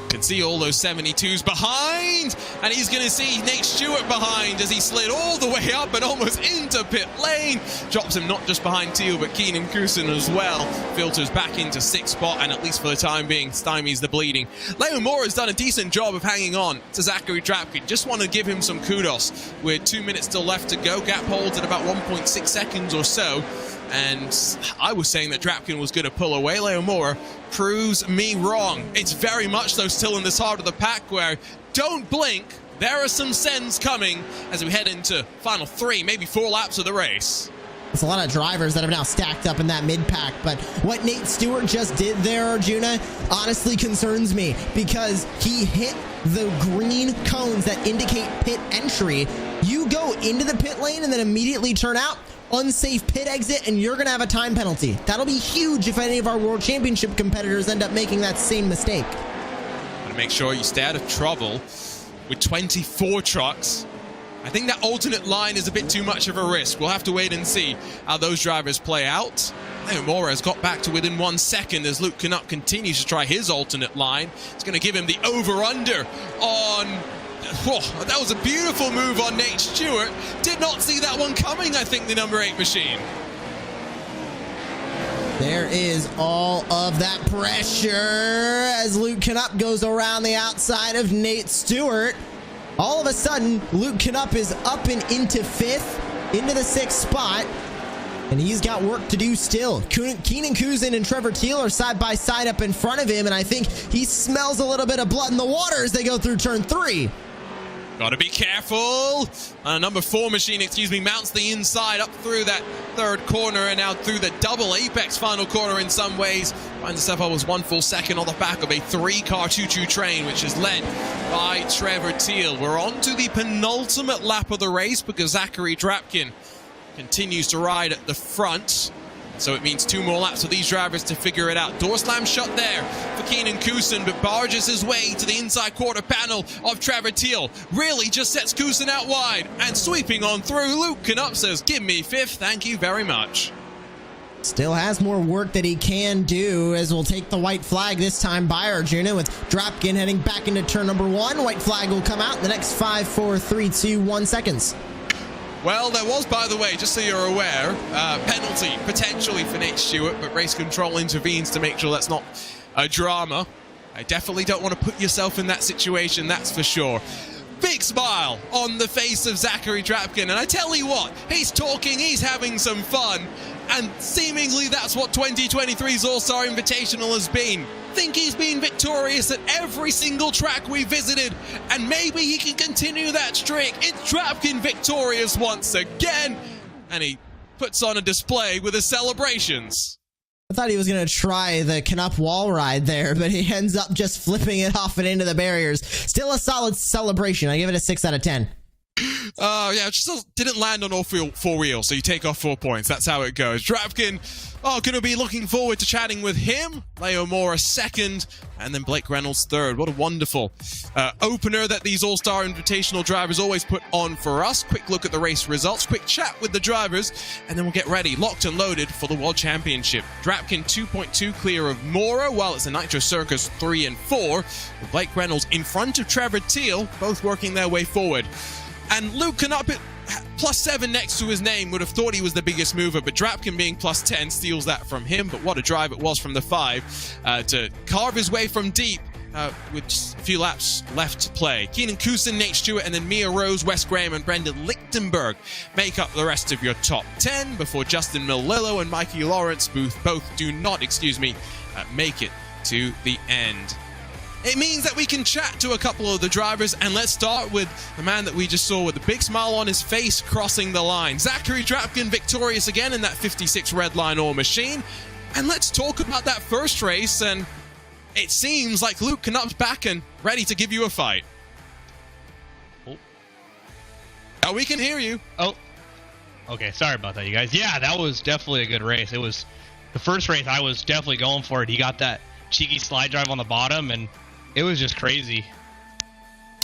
Can see all those 72s behind, and he's going to see Nate Stewart behind as he slid all the way up and almost into pit lane. Drops him not just behind Teal, but Keenan Kusin as well. Filters back into 6th spot, and at least for the time being, stymies the bleeding. Leo Mora has done a decent job of hanging on to Zachary Drapkin. Just want to give him some kudos. With 2 minutes still left to go, gap holds at about 1.6 seconds or so. And I was saying that Drapkin was going to pull away. Leo Mora proves me wrong. It's very much so still in this heart of the pack where don't blink. There are some sends coming as we head into final 3, maybe 4 laps of the race. It's a lot of drivers that have now stacked up in that mid-pack, but what Nate Stewart just did there, Arjuna, honestly concerns me because he hit the green cones that indicate pit entry. You go into the pit lane and then immediately turn out. Unsafe pit exit, and you're going to have a time penalty. That'll be huge if any of our World Championship competitors end up making that same mistake. Got to make sure you stay out of trouble with 24 trucks. I think that alternate line is a bit too much of a risk. We'll have to wait and see how those drivers play out. Leo Mora has got back to within 1 second as Luke Knupp continues to try his alternate line. It's going to give him the over-under on... Whoa, that was a beautiful move on Nate Stewart. Did not see that one coming, I think, the number 8 machine. There is all of that pressure as Luke Knupp goes around the outside of Nate Stewart. All of a sudden, Luke Knupp is up and into 5th, into the 6th spot, and he's got work to do still. Keenan Kusin and Trevor Teal are side by side up in front of him, and I think he smells a little bit of blood in the water as they go through turn 3. Got to be careful. Number 4 machine, mounts the inside up through that 3rd corner and now through the double apex final corner in some ways. Finds himself almost 1 full second on the back of a 3-car choo-choo train, which is led by Trevor Teal. We're on to the penultimate lap of the race because Zachary Drapkin continues to ride at the front. So it means 2 more laps for these drivers to figure it out. Door slam shut there for Keenan Kusin, but barges his way to the inside quarter panel of Trevor Teal. Really just sets Kusin out wide, and sweeping on through, Luke Knupp says, give me 5th, thank you very much. Still has more work that he can do as we'll take the white flag this time by Arjuna with Drapkin heading back into turn number 1. White flag will come out in the next 5, 4, 3, 2, 1 seconds. Well, there was, by the way, just so you're aware, penalty potentially for Nate Stewart, but race control intervenes to make sure that's not a drama. I definitely don't want to put yourself in that situation, that's for sure. Big smile on the face of Zachary Drapkin, and I tell you what, he's talking, he's having some fun. And seemingly that's what 2023's All-Star Invitational has been. Think he's been victorious at every single track we visited, and maybe he can continue that streak. It's Drapkin victorious once again, and he puts on a display with his celebrations. I thought he was going to try the Canup wall ride there, but he ends up just flipping it off and into the barriers. Still a solid celebration. I give it a 6 out of 10. Yeah, still didn't land on all four wheels, so you take off 4 points. That's how it goes. Drapkin, going to be looking forward to chatting with him. Leo Mora second, and then Blake Reynolds third. What a wonderful opener that these All-Star Invitational drivers always put on for us. Quick look at the race results, quick chat with the drivers, and then we'll get ready, locked and loaded for the World Championship. Drapkin 2.2 clear of Mora, while it's a Nitro Circus 3 and 4, with Blake Reynolds in front of Trevor Teal, both working their way forward. And Luke Canup at +7 next to his name would have thought he was the biggest mover, but Drapkin being +10 steals that from him. But what a drive it was from the 5 to carve his way from deep with just a few laps left to play. Keenan Kusin, Nate Stewart, and then Mia Rose, Wes Graham, and Brendan Lichtenberg make up the rest of your top 10 before Justin Millillo and Mikey Lawrence both do not, make it to the end. It means that we can chat to a couple of the drivers, and let's start with the man that we just saw with a big smile on his face crossing the line. Zachary Drapkin victorious again in that 56 Redline Ore machine. And let's talk about that first race, and it seems like Luke Canup's back and ready to give you a fight. Oh, we can hear you. Oh, okay. Sorry about that, you guys. Yeah, that was definitely a good race. It was the first race I was definitely going for it. He got that cheeky slide drive on the bottom, and it was just crazy.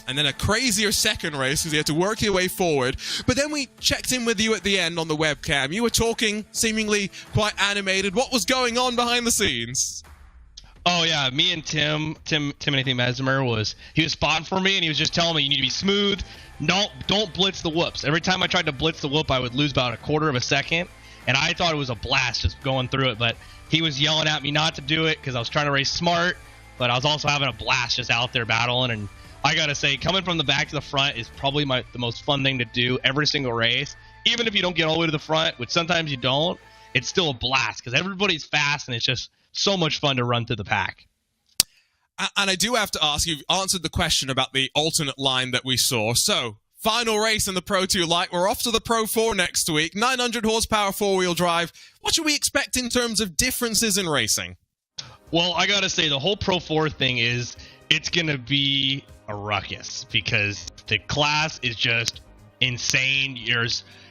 And then a crazier second race because he had to work his way forward. But then we checked in with you at the end on the webcam. You were talking, seemingly quite animated. What was going on behind the scenes? Oh, yeah. Me and Timothy Mesmer he was spotting for me, and he was just telling me, you need to be smooth. Don't blitz the whoops. Every time I tried to blitz the whoop, I would lose about a quarter of a second. And I thought it was a blast just going through it. But he was yelling at me not to do it because I was trying to race smart. But I was also having a blast just out there battling. And I got to say, coming from the back to the front is probably the most fun thing to do every single race. Even if you don't get all the way to the front, which sometimes you don't, it's still a blast because everybody's fast and it's just so much fun to run through the pack. And I do have to ask, you've answered the question about the alternate line that we saw. So, final race in the Pro 2 Light. We're off to the Pro 4 next week. 900 horsepower four-wheel drive. What should we expect in terms of differences in racing? Well, I got to say, the whole Pro 4 thing it's going to be a ruckus because the class is just insane.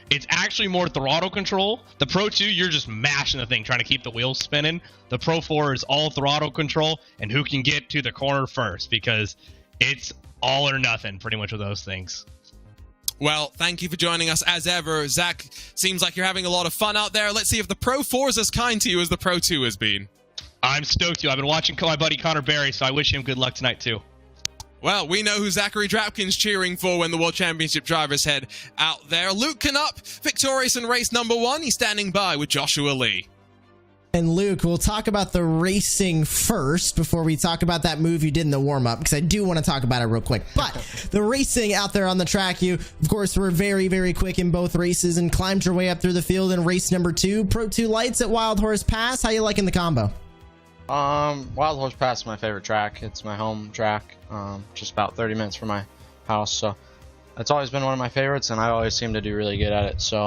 It's actually more throttle control. The Pro 2, you're just mashing the thing, trying to keep the wheels spinning. The Pro 4 is all throttle control and who can get to the corner first because it's all or nothing pretty much with those things. Well, thank you for joining us as ever. Zach, seems like you're having a lot of fun out there. Let's see if the Pro 4 is as kind to you as the Pro 2 has been. I'm stoked to. I've been watching my buddy Connor Berry, so I wish him good luck tonight too. Well, we know who Zachary Drapkin's cheering for when the World Championship drivers head out there. Luke Canup, victorious in race number 1. He's standing by with Joshua Lee. And Luke, we'll talk about the racing first before we talk about that move you did in the warm-up, because I do want to talk about it real quick. But the racing out there on the track, you, of course, were very, very quick in both races and climbed your way up through the field in race number 2. Pro 2 Lights at Wild Horse Pass. How you liking the combo? Wild Horse Pass is my favorite track. It's my home track, just about 30 minutes from my house. So it's always been one of my favorites, and I always seem to do really good at it. So,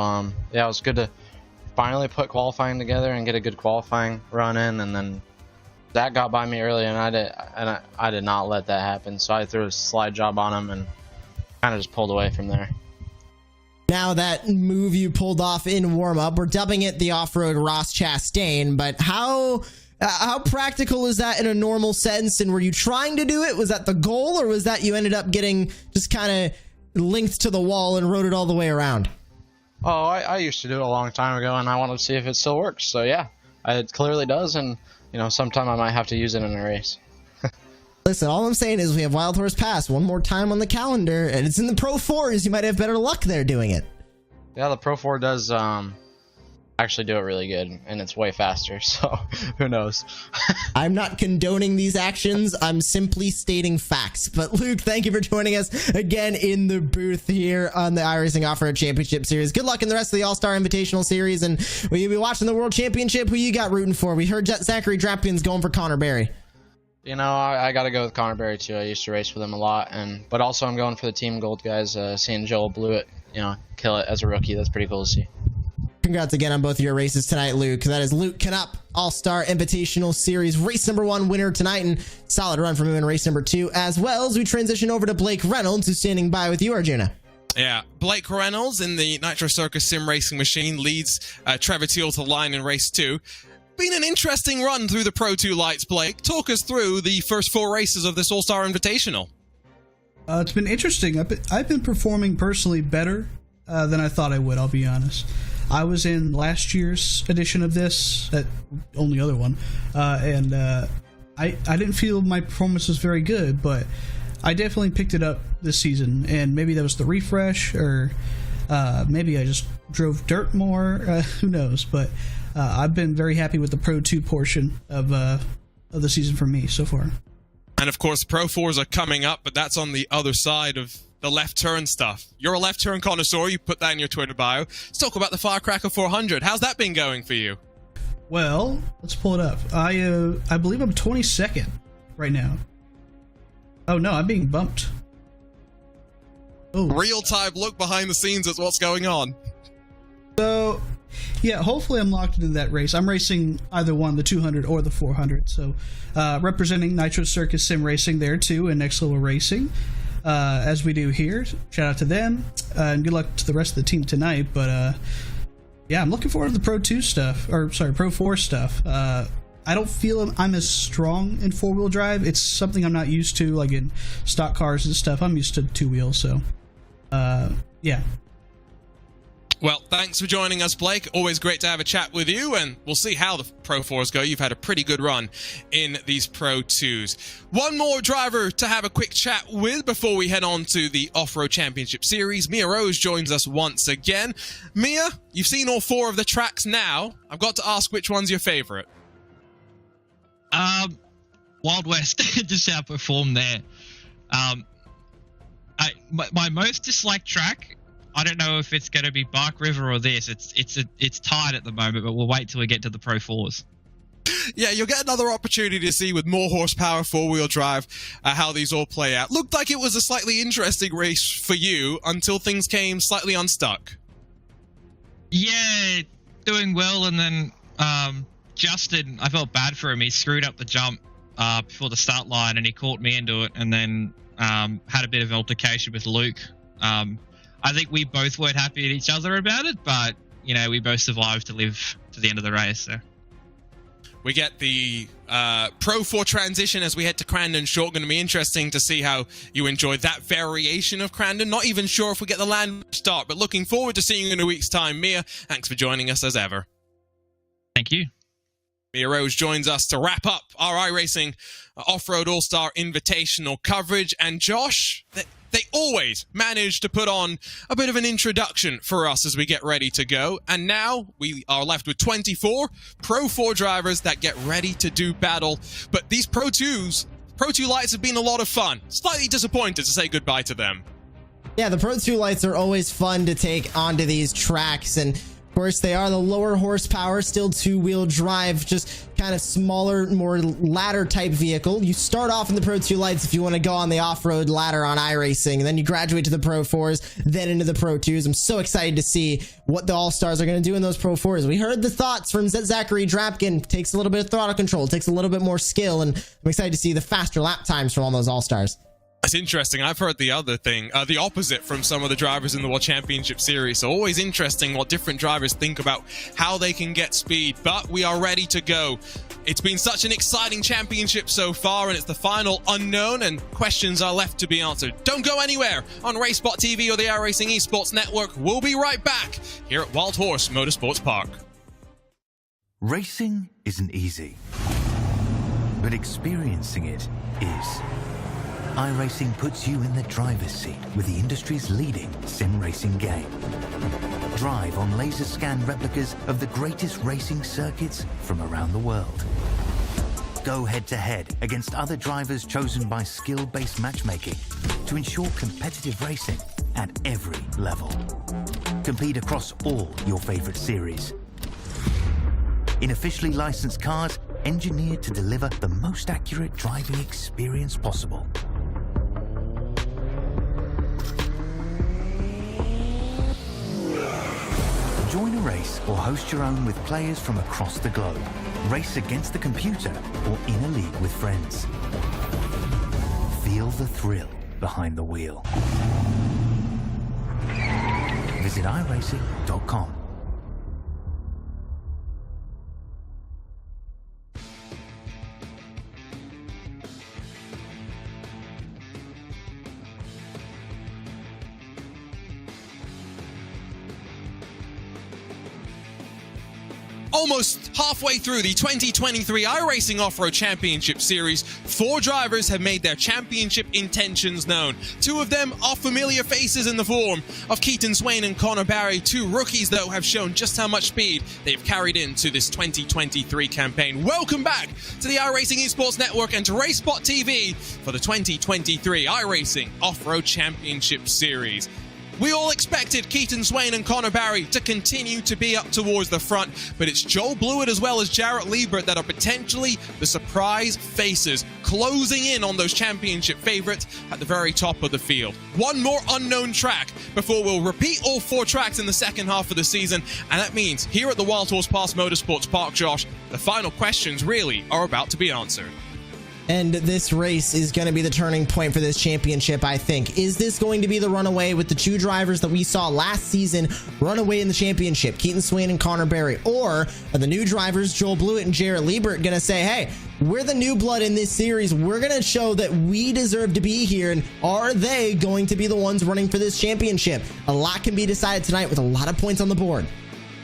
yeah, it was good to finally put qualifying together and get a good qualifying run in, and then Zach got by me early, and I did not let that happen. So I threw a slide job on him and kind of just pulled away from there. Now that move you pulled off in warm-up, we're dubbing it the off-road Ross Chastain, but how practical is that in a normal sense, and were you trying to do it? Was that the goal, or was that you ended up getting just kind of linked to the wall and rode it all the way around? Oh, I used to do it a long time ago, and I wanted to see if it still works. So yeah, it clearly does, and sometime I might have to use it in a race. Listen, all I'm saying is we have Wild Horse Pass one more time on the calendar, and it's in the Pro 4s. You might have better luck there doing it. Yeah, the Pro 4 does actually do it really good, and it's way faster, so who knows. I'm not condoning these actions. I'm simply stating facts. But Luke, thank you for joining us again in the booth here on the iRacing Off-Road Championship Series. Good luck in the rest of the All-Star Invitational Series, and will you be watching the World Championship? Who you got rooting for? We heard Zachary Drapkin's going for Connor Berry. You know, I got to go with Connor Berry too. I used to race with him a lot, but also I'm going for the Team Gold guys. Seeing Joel Blewett, kill it as a rookie, that's pretty cool to see. Congrats again on both of your races tonight, Luke. That is Luke Knupp, All-Star Invitational Series race number 1 winner tonight, and solid run from him in race number 2, as well as we transition over to Blake Reynolds, who's standing by with you, Arjuna. Yeah, Blake Reynolds in the Nitro Circus sim racing machine leads Trevor Teal to line in race 2. Been an interesting run through the Pro 2 lights, Blake. Talk us through the first 4 races of this All-Star Invitational. It's been interesting. I've been performing personally better than I thought I would, I'll be honest. I was in last year's edition of this, only other one, and I didn't feel my performance was very good, but I definitely picked it up this season, and maybe that was the refresh, or maybe I just drove dirt more, who knows, but I've been very happy with the Pro 2 portion of the season for me so far. And of course, Pro 4s are coming up, but that's on the other side of the left turn stuff. You're a left turn connoisseur, you put that in your Twitter bio. Let's talk about the Firecracker 400. How's that been going for you? Well, let's pull it up. I believe I'm 22nd right now. Oh no, I'm being bumped. Oh, Real-time look behind the scenes at what's going on. So, yeah, hopefully I'm locked into that race. I'm racing either one, the 200 or the 400. So, representing Nitro Circus Sim Racing there too, and Next Level Racing. As we do here. Shout out to them, and good luck to the rest of the team tonight. But yeah, I'm looking forward to the Pro 2 stuff, or sorry, Pro 4 stuff. I don't feel I'm as strong in 4-wheel drive. It's something I'm not used to, like in stock cars and stuff. I'm used to 2-wheel, so yeah. Well, thanks for joining us, Blake. Always great to have a chat with you, and we'll see how the Pro 4s go. You've had a pretty good run in these Pro 2s. One more driver to have a quick chat with before we head on to the Off-Road Championship Series. Mia Rose joins us once again. Mia, you've seen all 4 of the tracks now. I've got to ask, which one's your favorite? Wild West. Just how I performed there. My most disliked track, I don't know if it's going to be Bark River or this. It's tied at the moment, but we'll wait till we get to the Pro 4s. Yeah, you'll get another opportunity to see with more horsepower, 4-wheel drive, how these all play out. Looked like it was a slightly interesting race for you until things came slightly unstuck. Yeah, doing well, and then Justin, I felt bad for him. He screwed up the jump before the start line, and he caught me into it, and then had a bit of an altercation with Luke. I think we both weren't happy at each other about it, but, we both survived to live to the end of the race. So. We get the Pro 4 transition as we head to Crandon Short. Going to be interesting to see how you enjoy that variation of Crandon. Not even sure if we get the land start, but looking forward to seeing you in a week's time. Mia, thanks for joining us as ever. Thank you. Mia Rose joins us to wrap up our iRacing Off-Road All-Star Invitational coverage. And Josh, they always manage to put on a bit of an introduction for us as we get ready to go. And now we are left with 24 Pro 4 drivers that get ready to do battle. But these Pro 2 lights have been a lot of fun. Slightly disappointed to say goodbye to them. Yeah, the Pro 2 lights are always fun to take onto these tracks, and of course, they are the lower horsepower, still 2-wheel drive, just kind of smaller, more ladder type vehicle. You start off in the Pro 2 lights if you want to go on the off-road ladder on iRacing, and then you graduate to the Pro 4s, then into the Pro 2s. I'm so excited to see what the All-Stars are going to do in those Pro 4s. We heard the thoughts from Zachary Drapkin. Takes a little bit of throttle control, takes a little bit more skill, and I'm excited to see the faster lap times from all those All-Stars. That's interesting. I've heard the other thing, the opposite from some of the drivers in the World Championship Series. So always interesting what different drivers think about how they can get speed. But we are ready to go. It's been such an exciting championship so far, and it's the final unknown, and questions are left to be answered. Don't go anywhere on RaceBot TV or the iRacing Esports Network. We'll be right back here at Wild Horse Motorsports Park. Racing isn't easy, but experiencing it is. iRacing puts you in the driver's seat with the industry's leading sim racing game. Drive on laser scan replicas of the greatest racing circuits from around the world. Go head-to-head against other drivers chosen by skill-based matchmaking to ensure competitive racing at every level. Compete across all your favorite series. In officially licensed cars, engineered to deliver the most accurate driving experience possible. Join a race or host your own with players from across the globe. Race against the computer or in a league with friends. Feel the thrill behind the wheel. Visit iRacing.com. Almost halfway through the 2023 iRacing Off-Road Championship Series, 4 drivers have made their championship intentions known. 2 of them are familiar faces in the form of Keaton Swain and Connor Barry. 2 rookies, though, have shown just how much speed they've carried into this 2023 campaign. Welcome back to the iRacing Esports Network and to RaceSpot TV for the 2023 iRacing Off-Road Championship Series. We all expected Keaton Swain and Connor Barry to continue to be up towards the front, but it's Joel Blewett as well as Jarrett Liebert that are potentially the surprise faces, closing in on those championship favorites at the very top of the field. One more unknown track before we'll repeat all 4 tracks in the second half of the season, and that means here at the Wild Horse Pass Motorsports Park, Josh, the final questions really are about to be answered. And this race is going to be the turning point for this championship, I think. Is this going to be the runaway with the 2 drivers that we saw last season run away in the championship, Keaton Swain and Connor Barry? Or are the new drivers, Joel Blewett and Jarrett Liebert, going to say, hey, we're the new blood in this series. We're going to show that we deserve to be here. And are they going to be the ones running for this championship? A lot can be decided tonight with a lot of points on the board.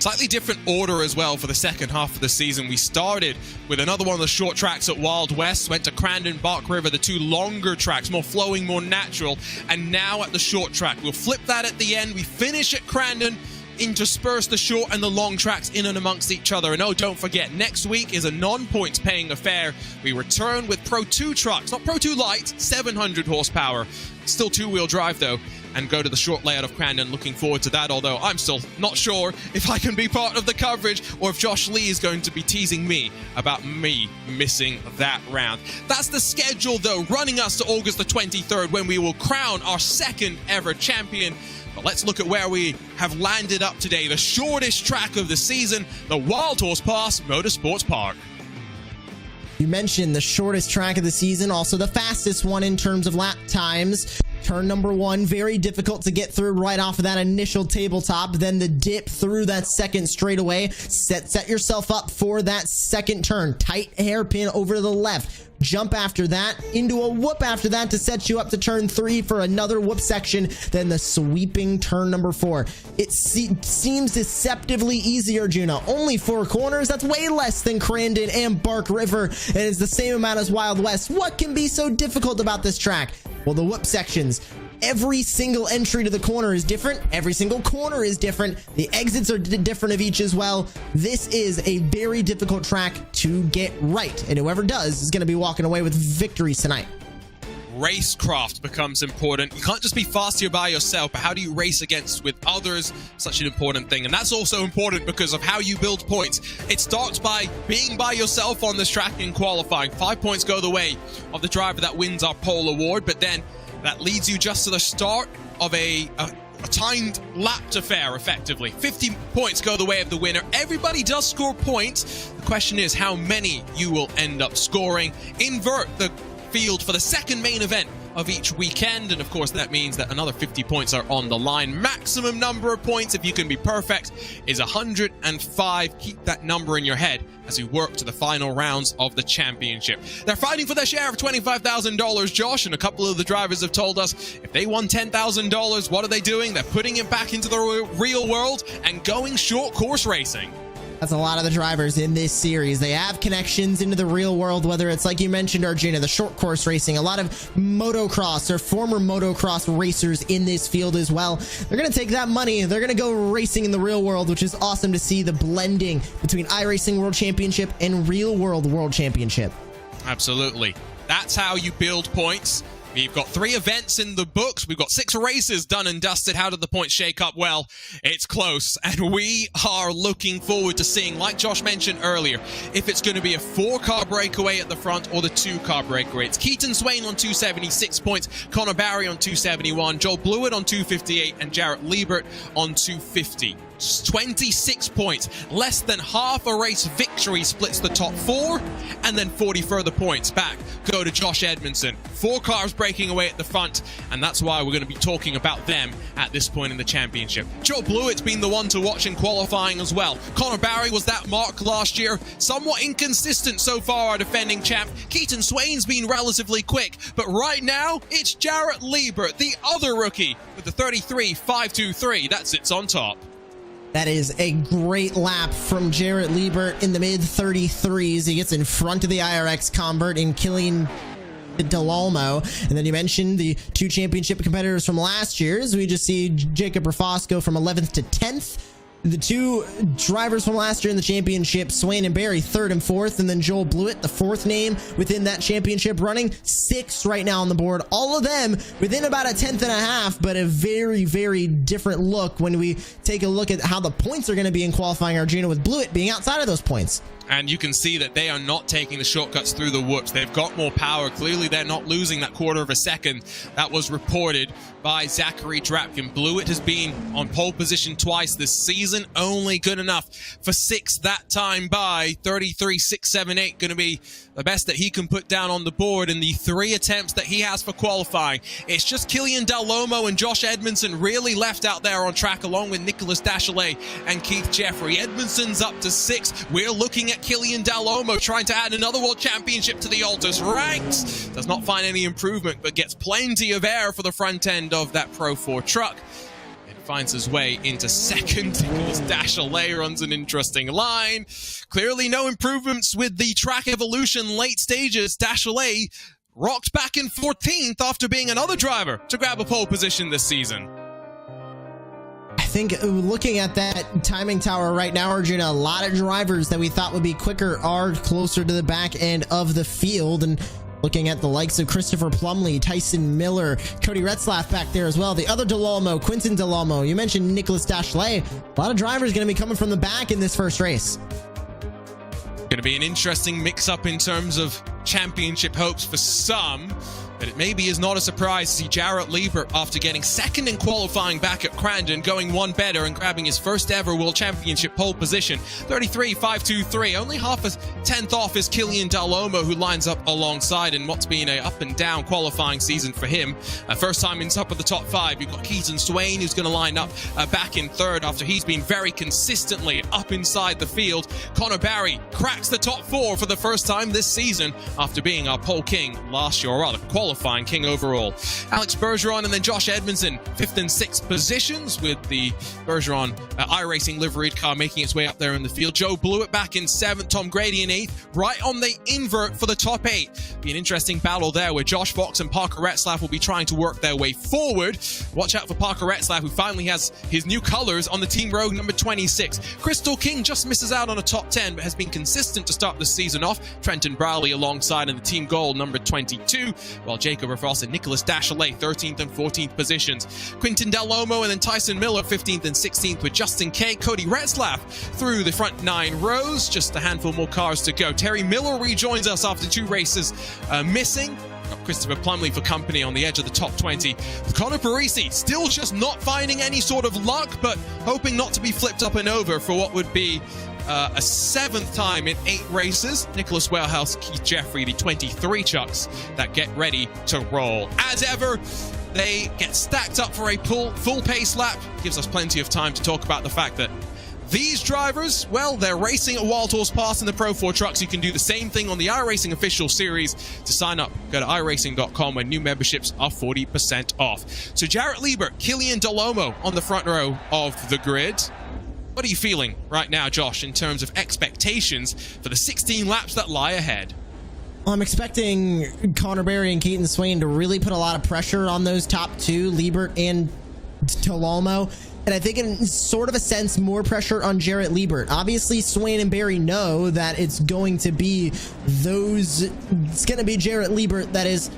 Slightly different order as well for the second half of the season. We started with another one of the short tracks at Wild West, went to Crandon, Bark River, the 2 longer tracks, more flowing, more natural, and now at the short track. We'll flip that at the end. We finish at Crandon, intersperse the short and the long tracks in and amongst each other. And oh, don't forget, next week is a non-points paying affair. We return with Pro 2 trucks, not Pro 2 Light, 700 horsepower, still 2-wheel drive though, and go to the short layout of Crandon. Looking forward to that, although I'm still not sure if I can be part of the coverage or if Josh Lee is going to be teasing me about me missing that round. That's the schedule, though, running us to August the 23rd when we will crown our 2nd ever champion. But let's look at where we have landed up today. The shortest track of the season, the Wild Horse Pass Motorsports Park. You mentioned the shortest track of the season, also the fastest one in terms of lap times. Turn number 1, very difficult to get through right off of that initial tabletop. Then the dip through that second straightaway. Set yourself up for that second turn. Tight hairpin over to the left. Jump after that, into a whoop after that to set you up to turn 3 for another whoop section, then the sweeping turn number 4. It seems deceptively easy, Arjuna. Only 4 corners, that's way less than Crandon and Bark River, and it's the same amount as Wild West. What can be so difficult about this track? Well, the whoop sections. Every single entry to the corner is different. Every single corner is different. The exits are different of each as well. This is a very difficult track to get right, and whoever does is going to be walking away with victories tonight. Racecraft becomes important. You can't just be fast here by yourself, but how do you race against with others? Such an important thing. And that's also important because of how you build points. It starts by being by yourself on this track in qualifying. 5 points go the way of the driver that wins our pole award, but then that leads you just to the start of a timed lapped affair, effectively. 50 points go the way of the winner. Everybody does score points. The question is how many you will end up scoring. Invert the field for the second main event of each weekend, and of course that means that another 50 points are on the line. Maximum number of points, if you can be perfect, is 105. Keep that number in your head as we work to the final rounds of the championship. They're fighting for their share of $25,000, Josh, and a couple of the drivers have told us if they won $10,000, what are they doing? They're putting it back into the real world and going short course racing. That's a lot of the drivers in this series. They have connections into the real world, whether it's like you mentioned, Arjuna, the short course racing, a lot of motocross or former motocross racers in this field as well. They're going to take that money. They're going to go racing in the real world, which is awesome to see the blending between iRacing World Championship and real world World Championship. Absolutely. That's how you build points. We've got 3 events in the books. We've got 6 races done and dusted. How did the points shake up? Well, it's close. And we are looking forward to seeing, like Josh mentioned earlier, if it's going to be a 4-car breakaway at the front or the 2-car breakaway. It's Keaton Swain on 276 points, Connor Barry on 271, Joel Blewett on 258, and Jarrett Liebert on 250. 26 points, less than half a race victory splits the top 4, and then 40 further points back go to Josh Edmondson. 4 cars breaking away at the front, and that's why we're going to be talking about them at this point in the championship. Joe Blewett's been the one to watch in qualifying as well. Connor Barry was that mark last year, somewhat inconsistent so far, our defending champ. Keaton Swain's been relatively quick, but right now it's Jarrett Liebert, the other rookie, with the 33.523. That sits on top. That is a great lap from Jarrett Liebert in the mid-33s. He gets in front of the IRX convert in Killian Delolmo. And then you mentioned the 2 championship competitors from last year. As we just see Jacob Rafos go from 11th to 10th. The 2 drivers from last year in the championship, Swain and Barry, 3rd and 4th, and then Joel Blewett, the 4th name within that championship running, 6th right now on the board. All of them within about a 10th and a half, but a very, very different look when we take a look at how the points are going to be in qualifying, Arjuna, with Blewett being outside of those points. And you can see that they are not taking the shortcuts through the whoops. They've got more power. Clearly, they're not losing that quarter of a second that was reported by Zachary Drapkin. Blewett has been on pole position twice this season, only good enough for 6th that time by 33.678. Going to be the best that he can put down on the board in the 3 attempts that he has for qualifying. It's just Killian Delolmo and Josh Edmondson really left out there on track, along with Nicholas Dachelet and Keith Jeffrey. Edmondson's up to 6. We're looking at Killian Delolmo trying to add another world championship to the Altus ranks. Does not find any improvement, but gets plenty of air for the front end of that Pro 4 truck. And finds his way into 2nd. Nicholas Dachelet runs an interesting line. Clearly no improvements with the track evolution late stages. Dachelet rocked back in 14th after being another driver to grab a pole position this season. I think looking at that timing tower right now, Arjuna, a lot of drivers that we thought would be quicker are closer to the back end of the field. And looking at the likes of Christopher Plumley, Tyson Miller, Cody Retzlaff back there as well. The other Delolmo, Quinton Delolmo. You mentioned Nicholas Dachelet. A lot of drivers going to be coming from the back in this first race. Going to be an interesting mix-up in terms of championship hopes for some. But it maybe is not a surprise to see Jarrett Liebert, after getting 2nd in qualifying back at Crandon, going 1 better and grabbing his first ever World Championship pole position. 33.523, only half a 10th off is Killian Delolmo, who lines up alongside in what's been a up and down qualifying season for him. First time in top of the top 5. You've got Keaton Swain, who's going to line up back in 3rd after he's been very consistently up inside the field. Connor Barry cracks the top 4 for the first time this season after being our pole king last year, or rather qualifying king overall. Alex Bergeron and then Josh Edmondson, 5th and 6th positions, with the Bergeron iRacing liveried car making its way up there in the field. Joe Blewett back in 7th, Tom Grady in 8th, right on the invert for the top 8. Be an interesting battle there where Josh Fox and Parker Retzlaff will be trying to work their way forward. Watch out for Parker Retzlaff, who finally has his new colors on the Team Rogue number 26. Crystal King just misses out on a top 10, but has been consistent to start the season off. Trenton Browley alongside in the Team Gold number 22, while Jacob Rafos and Nicholas Dachelet 13th and 14th positions. Quinton Delolmo and then Tyson Miller 15th and 16th, with Justin Kay, Cody Retzlaff through the front 9 rows. Just a handful more cars to go. Terry Miller rejoins us after 2 races missing. Got Christopher Plumley for company on the edge of the top 20. Connor Parisi still just not finding any sort of luck, but hoping not to be flipped up and over for what would be a 7th time in 8 races. Nicholas Wellhouse, Keith Jeffrey, the 23 Chucks that get ready to roll. As ever, they get stacked up for a full pace lap. Gives us plenty of time to talk about the fact that these drivers, well, they're racing at Wild Horse Pass in the Pro 4 trucks. You can do the same thing on the iRacing official series. To sign up, go to iRacing.com, where new memberships are 40% off. So Jarrett Liebert, Killian Delolmo on the front row of the grid. What are you feeling right now, Josh, in terms of expectations for the 16 laps that lie ahead? Well, I'm expecting Connor Berry and Keaton Swain to really put a lot of pressure on those top two, Liebert and Tolomo. And I think in sort of a sense, more pressure on Jarrett Liebert. Obviously, Swain and Berry know that it's going to be Jarrett Liebert that is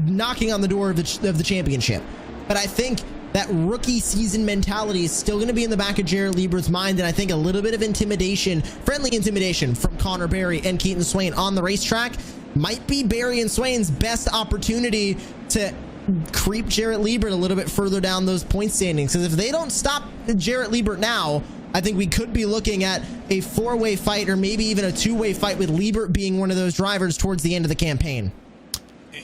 knocking on the door of the championship. But I think that rookie season mentality is still going to be in the back of Jarrett Liebert's mind, and I think a little bit of intimidation, friendly intimidation from Connor Berry and Keaton Swain on the racetrack might be Berry and Swain's best opportunity to creep Jarrett Liebert a little bit further down those point standings. Because if they don't stop Jarrett Liebert now, I think we could be looking at a four-way fight or maybe even a two-way fight with Liebert being one of those drivers towards the end of the campaign.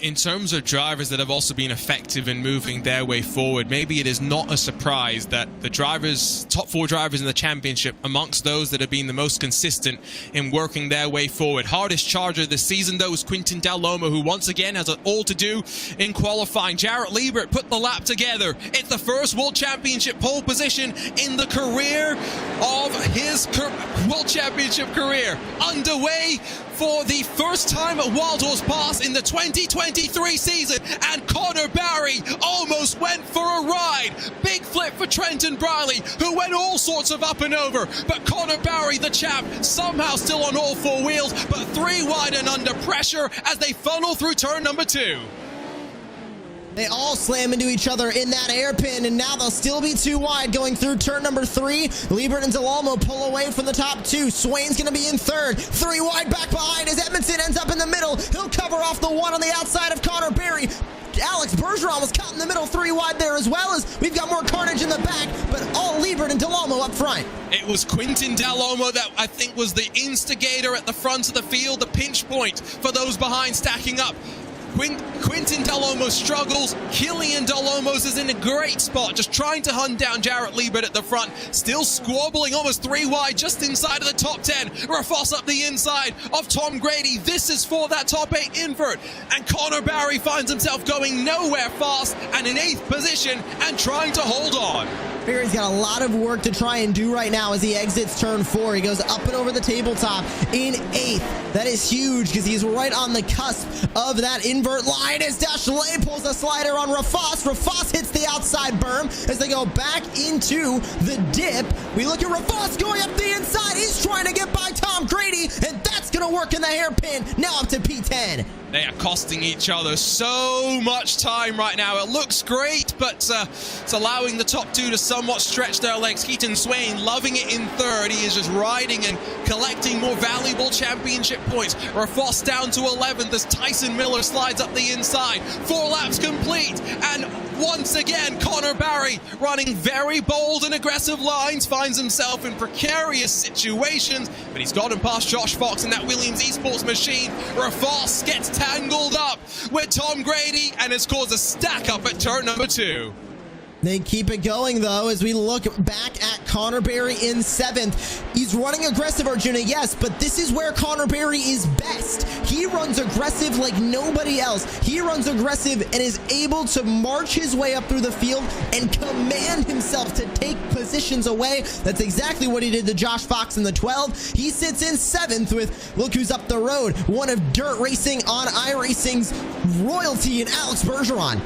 In terms of drivers that have also been effective in moving their way forward, maybe it is not a surprise that the top four drivers in the championship, amongst those that have been the most consistent in working their way forward. Hardest charger this season, though, is Quintin Dallomo, who once again has it all to do in qualifying. Jarrett Liebert put the lap together. It's the first World Championship pole position in the career of his World Championship career. Underway for the first time at Wildhorse Pass in the 2023 season, and Connor Barry almost went for a ride. Big flip for Trenton Briley, who went all sorts of up and over, but Connor Barry, the champ, somehow still on all four wheels, but three wide and under pressure as they funnel through turn number 2. They all slam into each other in that hairpin, and now they'll still be too wide going through turn number 3. Liebert and Dallomo pull away from the top 2. Swain's going to be in third. 3 wide back behind as Edmondson ends up in the middle. He'll cover off the one on the outside of Connor Berry. Alex Bergeron was caught in the middle, 3 wide there as well, as we've got more carnage in the back, but all Liebert and Dallomo up front. It was Quintin Dallomo that I think was the instigator at the front of the field, the pinch point for those behind stacking up. Quintin Dallomo struggles. Killian Dallomo's is in a great spot, just trying to hunt down Jarrett Liebert at the front. Still squabbling almost 3 wide, just inside of the top 10. Rafos up the inside of Tom Grady. This is for that top 8 invert. And Connor Barry finds himself going nowhere fast and in 8th position and trying to hold on. Barry's got a lot of work to try and do right now as he exits turn 4. He goes up and over the tabletop in 8th. That is huge because he's right on the cusp of that invert line as Dashley pulls a slider on Rafos. Rafos hits the outside berm as they go back into the dip. We look at Rafos going up the inside. He's trying to get by Tom Grady, and that's going to work in the hairpin. Now up to P10. They are costing each other so much time right now. It looks great, but it's allowing the top 2 to somewhat stretch their legs. Keaton Swain loving it in third. He is just riding and collecting more valuable championship points. Rafos down to 11th as Tyson Miller slides up the inside. 4 laps complete, and once again, Connor Barry, running very bold and aggressive lines, finds himself in precarious situations, but he's gotten past Josh Fox in that Williams Esports machine. Rafos gets tangled up with Tom Grady and has caused a stack up at turn number 2. They keep it going, though, as we look back at Connor Berry in 7th. He's running aggressive, Arjuna, yes, but this is where Connor Berry is best. He runs aggressive like nobody else. He runs aggressive and is able to march his way up through the field and command himself to take positions away. That's exactly what he did to Josh Fox in the 12. He sits in 7th with, look who's up the road, one of Dirt Racing on iRacing's royalty in Alex Bergeron.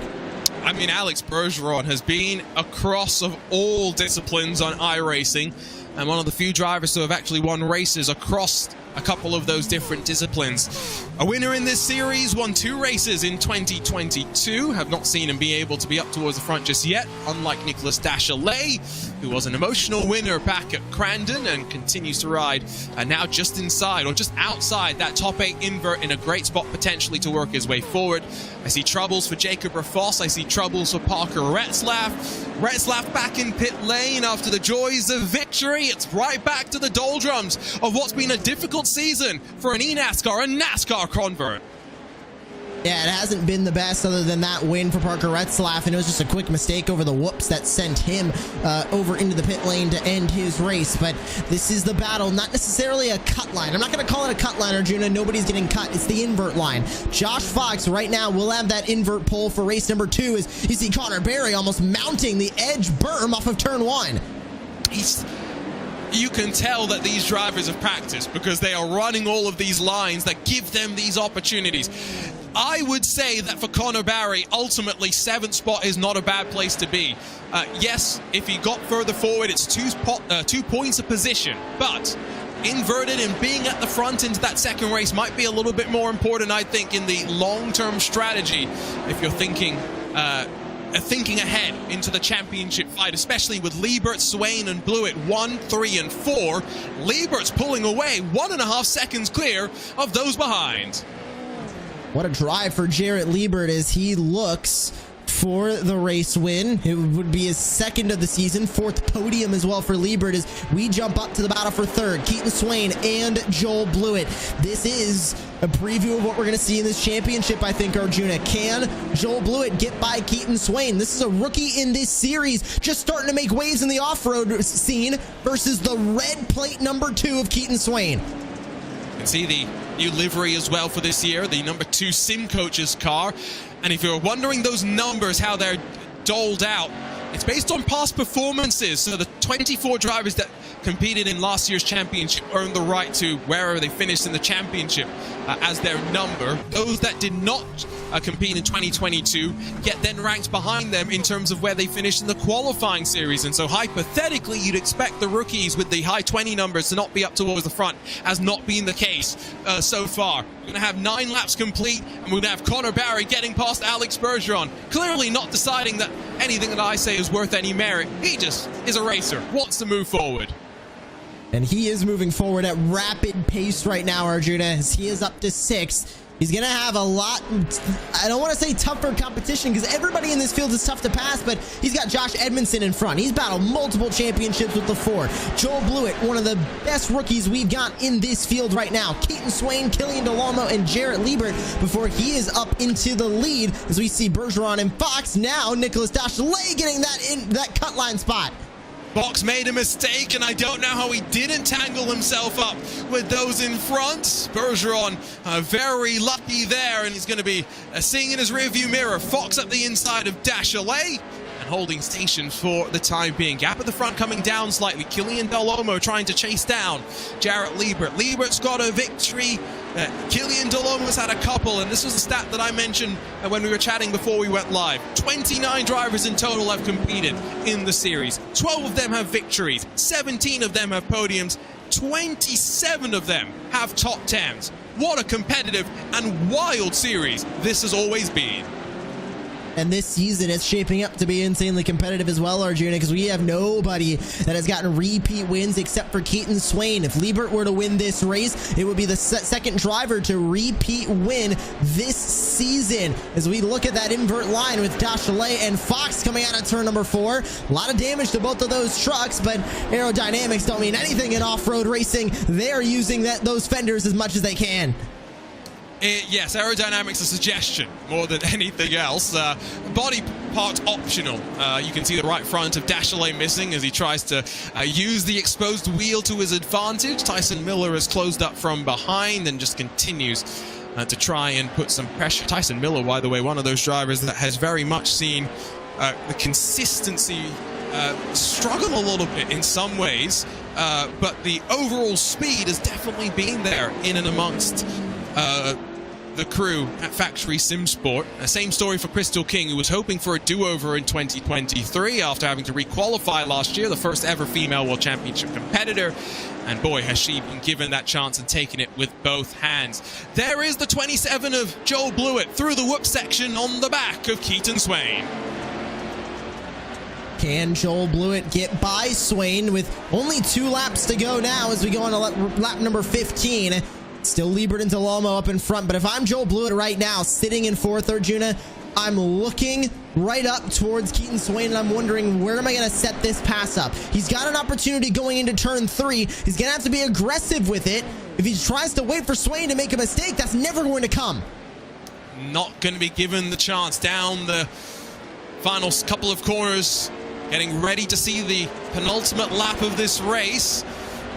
I mean, Alex Bergeron has been across of all disciplines on iRacing, and one of the few drivers who have actually won races across a couple of those different disciplines. A winner in this series, won 2 races in 2022. Have not seen him be able to be up towards the front just yet, unlike Nicholas Dashley, who was an emotional winner back at Crandon and continues to ride now just inside or just outside that top 8 invert in a great spot potentially to work his way forward. I see troubles for Jacob Rafos. I see troubles for Parker Retzlaff. Retzlaff back in pit lane after the joys of victory. It's right back to the doldrums of what's been a difficult season for an eNASCAR and NASCAR convert. Yeah, it hasn't been the best other than that win for Parker Retzlaff, and it was just a quick mistake over the whoops that sent him over into the pit lane to end his race. But this is the battle, not necessarily a cut line. I'm not going to call it a cut line, Arjuna. Nobody's getting cut. It's the invert line. Josh Fox right now will have that invert pole for race number 2 as you see Connor Berry almost mounting the edge berm off of turn 1. you can tell that these drivers have practiced because they are running all of these lines that give them these opportunities. I would say that for Conor Barry, ultimately 7th spot is not a bad place to be. Yes, if he got further forward, it's 2 points of position, but inverted and being at the front into that second race might be a little bit more important, I think, in the long-term strategy if you're thinking ahead into the championship fight, especially with Liebert, Swain and Blewett 1, 3 and 4. Liebert's pulling away 1.5 seconds clear of those behind. What a drive for Jarrett Liebert as he looks for the race win. It would be his 2nd of the season, 4th podium as well for Liebert as we jump up to the battle for 3rd. Keaton Swain and Joel Blewett. This is a preview of what we're going to see in this championship, I think, Arjuna. Can Joel Blewett get by Keaton Swain? This is a rookie in this series, just starting to make waves in the off-road scene versus the red plate number 2 of Keaton Swain. You can see the new livery as well for this year, the number 2 Sim Coach's car. And if you're wondering those numbers, how they're doled out, it's based on past performances. So the 24 drivers that competed in last year's championship earned the right to wherever they finished in the championship as their number. Those that did not compete in 2022 get then ranked behind them in terms of where they finished in the qualifying series. And so hypothetically, you'd expect the rookies with the high 20 numbers to not be up towards the front, as not being the case so far. We're going to have 9 laps complete, and we're going to have Conor Barry getting past Alex Bergeron, clearly not deciding that anything that I say is worth any merit. He just is a racer, wants to move forward. And he is moving forward at rapid pace right now, Arjuna, as he is up to 6th. He's going to have a lot, I don't want to say tougher competition because everybody in this field is tough to pass, but he's got Josh Edmondson in front. He's battled multiple championships with the 4. Joel Blewett, one of the best rookies we've got in this field right now. Keaton Swain, Killian Delormeau, and Jarrett Liebert before he is up into the lead as we see Bergeron and Fox. Now Nicholas Dachelet getting that cut line spot. Fox made a mistake, and I don't know how he didn't tangle himself up with those in front. Bergeron very lucky there, and he's going to be seeing in his rearview mirror Fox at the inside of Dachelet and holding station for the time being. Gap at the front coming down slightly. Killian Delormeau trying to chase down Jarrett Liebert. Liebert's got a victory. Killian Delormeau's had a couple, and this was a stat that I mentioned when we were chatting before we went live. 29 drivers in total have competed in the series. 12 of them have victories. 17 of them have podiums. 27 of them have top 10s. What a competitive and wild series this has always been. And this season is shaping up to be insanely competitive as well, Arjuna, because we have nobody that has gotten repeat wins except for Keaton Swain. If Liebert were to win this race, it would be the second driver to repeat win this season. As we look at that invert line with Dachelet and Fox coming out of turn number 4. A lot of damage to both of those trucks, but aerodynamics don't mean anything in off-road racing. They're using those fenders as much as they can. Yes, aerodynamics a suggestion more than anything else. Body part optional. You can see the right front of Dachelet missing as he tries to use the exposed wheel to his advantage. Tyson Miller has closed up from behind and just continues to try and put some pressure. Tyson Miller, by the way, one of those drivers that has very much seen the consistency struggle a little bit in some ways, but the overall speed has definitely been there in and amongst the crew at Factory Simsport. Same story for Crystal King, who was hoping for a do-over in 2023 after having to re-qualify last year, the first ever female World Championship competitor. And boy, has she been given that chance and taken it with both hands. There is the 27 of Joel Blewett through the whoop section on the back of Keaton Swain. Can Joel Blewett get by Swain with only 2 laps to go now as we go on to lap number 15? Still Liebert and Delormeau up in front, but if I'm Joel Blewett right now, sitting in 4th, Arjuna, I'm looking right up towards Keaton Swain, and I'm wondering, where am I going to set this pass up? He's got an opportunity going into turn 3. He's going to have to be aggressive with it. If he tries to wait for Swain to make a mistake, that's never going to come. Not going to be given the chance. Down the final couple of corners, getting ready to see the penultimate lap of this race.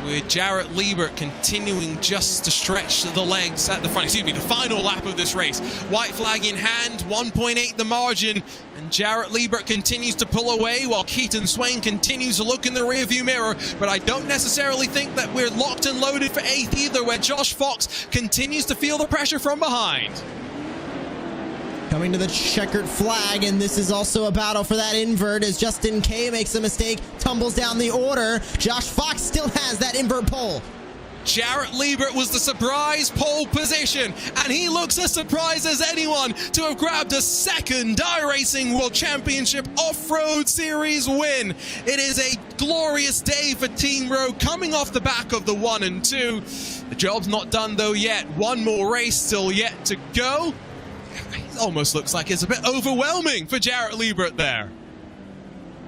with Jarrett Liebert continuing just to stretch the legs at the front. Excuse me, the final lap of this race. White flag in hand, 1.8 the margin, and Jarrett Liebert continues to pull away while Keaton Swain continues to look in the rearview mirror. But I don't necessarily think that we're locked and loaded for 8th either, where Josh Fox continues to feel the pressure from behind. Coming to the checkered flag, and this is also a battle for that invert as Justin K makes a mistake, tumbles down the order. Josh Fox still has that invert pole. Jarrett Liebert was the surprise pole position, and he looks as surprised as anyone to have grabbed a second iRacing World Championship Off-Road Series win. It is a glorious day for Team Rogue coming off the back of the 1 and 2. The job's not done though yet. One more race still yet to go. It almost looks like it's a bit overwhelming for Jarrett Liebert there.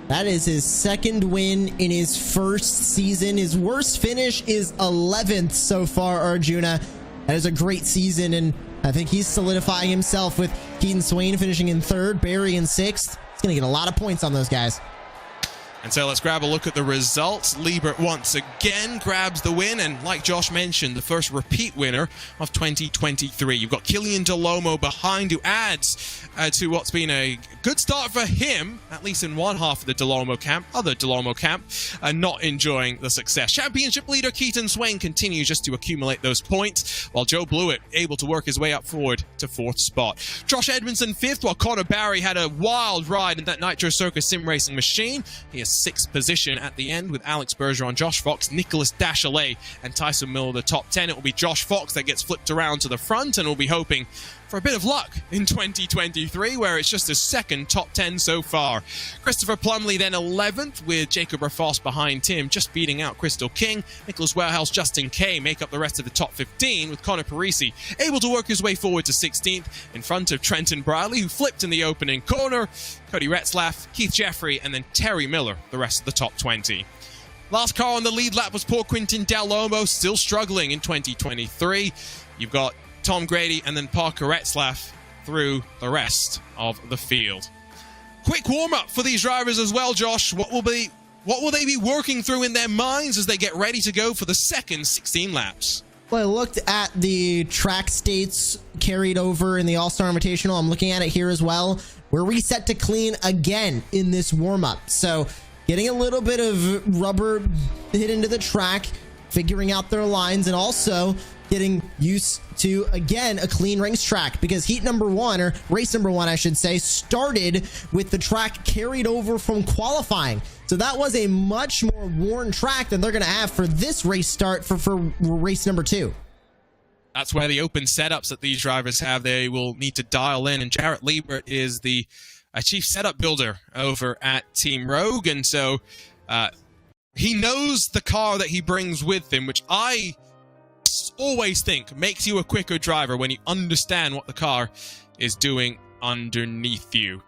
That is his second win in his first season. His worst finish is 11th so far, Arjuna. That is a great season, and I think he's solidifying himself with Keaton Swain finishing in 3rd, Barry in 6th. He's going to get a lot of points on those guys. And so let's grab a look at the results. Liebert once again grabs the win, and like Josh mentioned, the first repeat winner of 2023. You've got Killian Delomo behind, who adds to what's been a good start for him, at least in one half of the Delomo camp, not enjoying the success. Championship leader Keaton Swain continues just to accumulate those points, while Joe Blewett able to work his way up forward to 4th spot. Josh Edmondson 5th, while Connor Barry had a wild ride in that Nitro Circus sim racing machine. He has 6th position at the end with Alex Bergeron, Josh Fox, Nicholas Dashalet, and Tyson Miller the top 10. It will be Josh Fox that gets flipped around to the front, and we'll be hoping for a bit of luck in 2023, where it's just his second top 10 so far. Christopher Plumley then 11th, with Jacob Rafoss behind him, just beating out Crystal King. Nicholas Warehouse, Justin Kay make up the rest of the top 15, with Connor Parisi able to work his way forward to 16th, in front of Trenton Briley, who flipped in the opening corner, Cody Retzlaff, Keith Jeffrey, and then Terry Miller, the rest of the top 20. Last car on the lead lap was poor Quintin Delomo, still struggling in 2023. You've got Tom Grady and then Parker Retzlaff through the rest of the field. Quick warm-up for these drivers as well, Josh. What will they be working through in their minds as they get ready to go for the second 16 laps? Well, I looked at the track states carried over in the All-Star Invitational. I'm looking at it here as well. We're reset to clean again in this warm-up. So getting a little bit of rubber hit into the track, figuring out their lines, and also getting used to, again, a clean race track, because heat number 1, or race number 1, I should say, started with the track carried over from qualifying. So that was a much more worn track than they're going to have for this race start for race number 2. That's where the open setups that these drivers have, they will need to dial in. And Jarrett Liebert is the chief setup builder over at Team Rogue. And so he knows the car that he brings with him, which I always think makes you a quicker driver when you understand what the car is doing underneath you.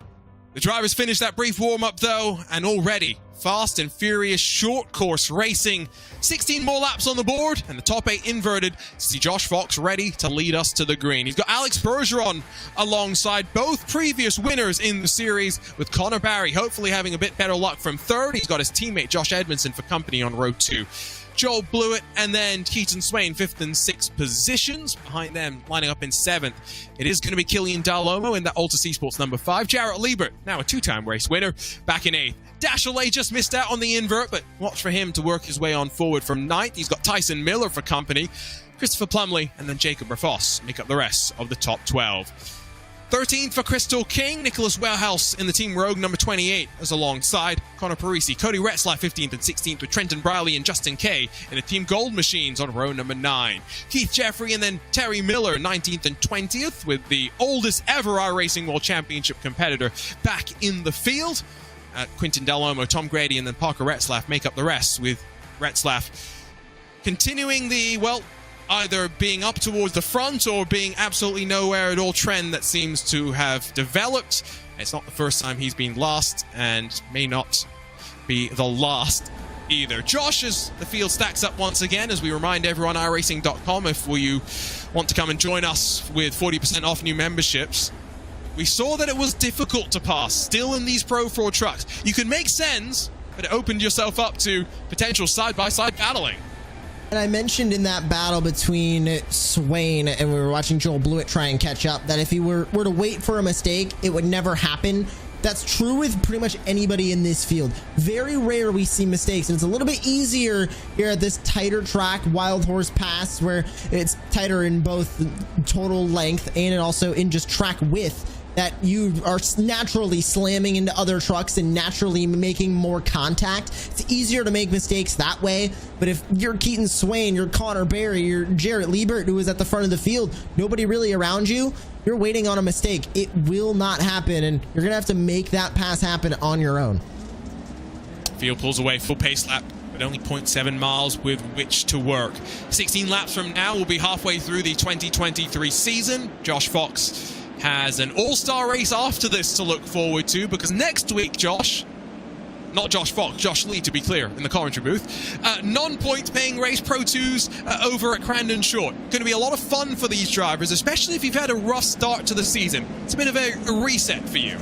The drivers finished that brief warm-up though, and already fast and furious short course racing. 16 more laps on the board, and the top 8 inverted to see Josh Fox ready to lead us to the green. He's got Alex Bergeron alongside, both previous winners in the series, with Connor Barry hopefully having a bit better luck from 3rd. He's got his teammate Josh Edmondson for company on row 2. Joel Blewett and then Keaton Swain 5th and 6th positions. Behind them, lining up in 7th, it is going to be Killian Delomo in that Altus Esports number 5. Jarrett Liebert, now a 2-time race winner, back in 8th. Dashalet just missed out on the invert, but watch for him to work his way on forward from 9th. He's got Tyson Miller for company. Christopher Plumley and then Jacob Rafoss make up the rest of the top 12. 13th for Crystal King, Nicholas Warehouse in the Team Rogue number 28 as alongside Connor Parisi, Cody Retzlaff 15th and 16th with Trenton Briley and Justin Kay in the Team Gold Machines on row number 9. Keith Jeffrey and then Terry Miller 19th and 20th with the oldest ever iRacing World Championship competitor back in the field. Quintin Delomo, Tom Grady and then Parker Retzlaff make up the rest, with Retzlaff continuing the, well, either being up towards the front or being absolutely nowhere at all trend that seems to have developed. It's not the first time he's been last, and may not be the last either. Josh, as the field stacks up once again, as we remind everyone, iRacing.com, if you want to come and join us with 40% off new memberships. We saw that it was difficult to pass, still in these Pro 4 trucks. You could make sense, but it opened yourself up to potential side-by-side battling. And I mentioned in that battle between Swain and we were watching Joel Blewett try and catch up that if he were to wait for a mistake, it would never happen. That's true with pretty much anybody in this field. Very rare we see mistakes, and it's a little bit easier here at this tighter track, Wild Horse Pass, where it's tighter in both total length and also in just track width, that you are naturally slamming into other trucks and naturally making more contact. It's easier to make mistakes that way. But if you're Keaton Swain, you're Connor Berry, you're Jarrett Liebert, who is at the front of the field, nobody really around you, you're waiting on a mistake. It will not happen, and you're gonna have to make that pass happen on your own. Field pulls away, full pace lap, but only 0.7 miles with which to work. 16 laps from now, we'll be halfway through the 2023 season. Josh Fox has an all-star race after this to look forward to, because next week, Josh, not Josh Fox, Josh Lee to be clear, in the commentary booth, non-point paying race Pro 2s over at Crandon Short. Going to be a lot of fun for these drivers, especially if you've had a rough start to the season. It's a bit of a reset for you.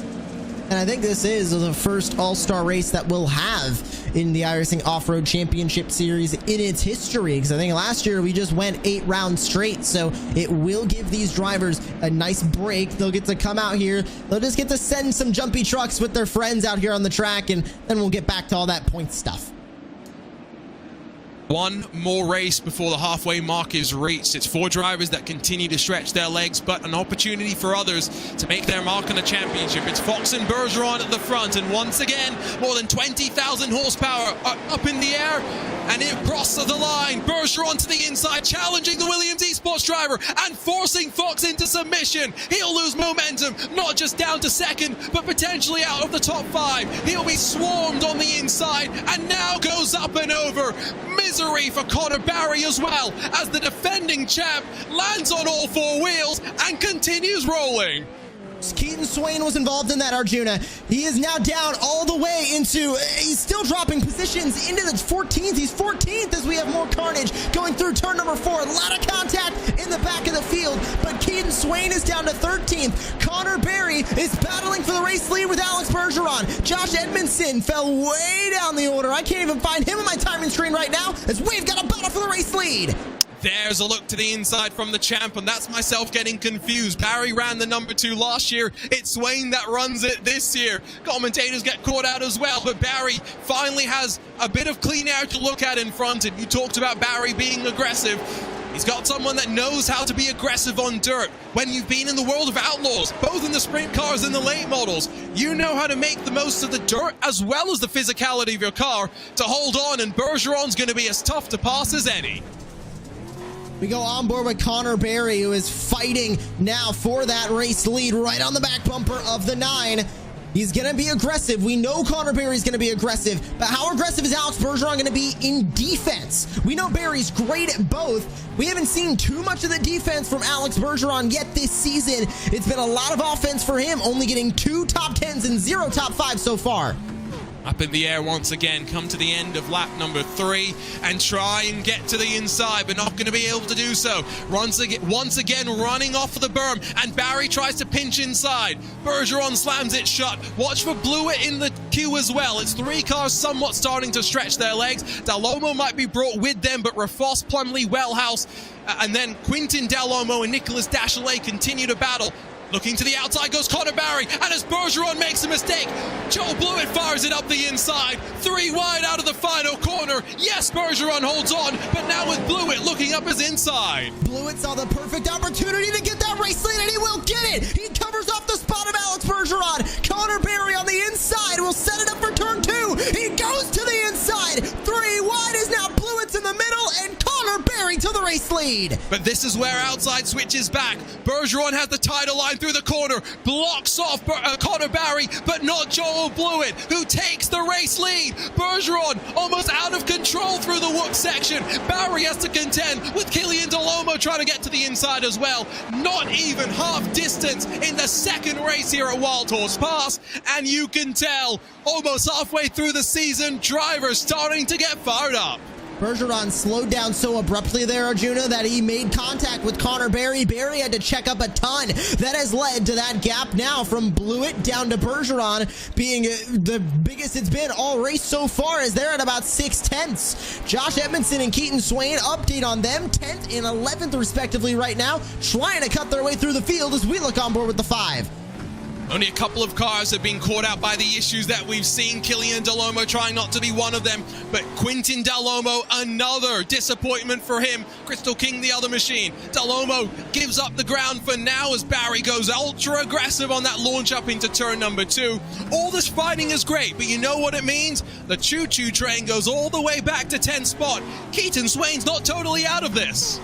And I think this is the first all-star race that we'll have in the iRacing Off-Road Championship Series in its history, because I think last year we just went 8 rounds straight, so it will give these drivers a nice break. They'll get to come out here, they'll just get to send some jumpy trucks with their friends out here on the track, and then we'll get back to all that point stuff. One more race before the halfway mark is reached. It's 4 drivers that continue to stretch their legs, but an opportunity for others to make their mark on the championship. It's Fox and Bergeron at the front, and once again, more than 20,000 horsepower are up in the air, and it crosses the line. Bergeron to the inside, challenging the Williams Esports driver and forcing Fox into submission. He'll lose momentum, not just down to second, but potentially out of the top 5. He'll be swarmed on the inside, and now goes up and over. Misery for Connor Barry as well, as the defending champ lands on all 4 wheels and continues rolling. Keaton Swain was involved in that, Arjuna. He is now down all the way into, he's still dropping positions into the 14th. He's 14th as we have more carnage going through turn number 4. A lot of contact in the back of the field, but Keaton Swain is down to 13th. Connor Berry is battling for the race lead with Alex Bergeron. Josh Edmondson fell way down the order. I can't even find him on my timing screen right now, as we've got a battle for the race lead. There's a look to the inside from the champ, and that's myself getting confused. Barry ran the number 2 last year. It's Swain that runs it this year. Commentators get caught out as well, but Barry finally has a bit of clean air to look at in front. And you talked about Barry being aggressive. He's got someone that knows how to be aggressive on dirt. When you've been in the world of outlaws, both in the sprint cars and the late models, you know how to make the most of the dirt as well as the physicality of your car to hold on, and Bergeron's going to be as tough to pass as any. We go on board with Connor Berry, who is fighting now for that race lead right on the back bumper of the 9. He's going to be aggressive. We know Connor Berry's going to be aggressive, but how aggressive is Alex Bergeron going to be in defense? We know Berry's great at both. We haven't seen too much of the defense from Alex Bergeron yet this season. It's been a lot of offense for him, only getting 2 top 10s and 0 top 5s so far. Up in the air once again, come to the end of lap number 3 and try and get to the inside, but not going to be able to do so. Once again running off of the berm, and Barry tries to pinch inside. Bergeron slams it shut. Watch for Blewett in the queue as well. It's 3 cars somewhat starting to stretch their legs. Dalomo might be brought with them, but Rafoss, Plumley, Wellhouse, and then Quintin Dalomo and Nicholas Dachelet continue to battle. Looking to the outside goes Connor Barry, and as Bergeron makes a mistake, Joel Blewett fires it up the inside. 3 wide out of the final corner. Yes, Bergeron holds on, but now with Blewett looking up his inside. Blewett saw the perfect opportunity to get that race lead, and he will get it. He covers off the spot of Alex Bergeron. Connor Barry on the inside will set it up for turn 2. He goes to the inside. 3 wide is now Blewett's in the middle, and Connor Barry to the race lead. But this is where outside switches back. Bergeron has the title line through the corner, blocks off Connor Barry, but not Joel Blewett, who takes the race lead. Bergeron almost out of control through the Wook section. Barry has to contend with Killian Dalomo trying to get to the inside as well. Not even half distance in the second race here at Wild Horse Pass, and you can tell almost halfway through the season, drivers starting to get fired up. Bergeron slowed down so abruptly there, Arjuna, that he made contact with Connor Barry. Barry had to check up a ton. That has led to that gap now from Blewett down to Bergeron being the biggest it's been all race so far, as they're at about 6/10. Josh Edmondson and Keaton Swain, update on them, 10th and 11th respectively right now, trying to cut their way through the field as we look on board with the 5. Only a couple of cars have been caught out by the issues that we've seen. Killian Delormeau trying not to be one of them, but Quintin Delormeau, another disappointment for him. Crystal King, the other machine. Delormeau gives up the ground for now as Barry goes ultra aggressive on that launch up into turn number 2. All this fighting is great, but you know what it means? The choo-choo train goes all the way back to 10th spot. Keaton Swain's not totally out of this.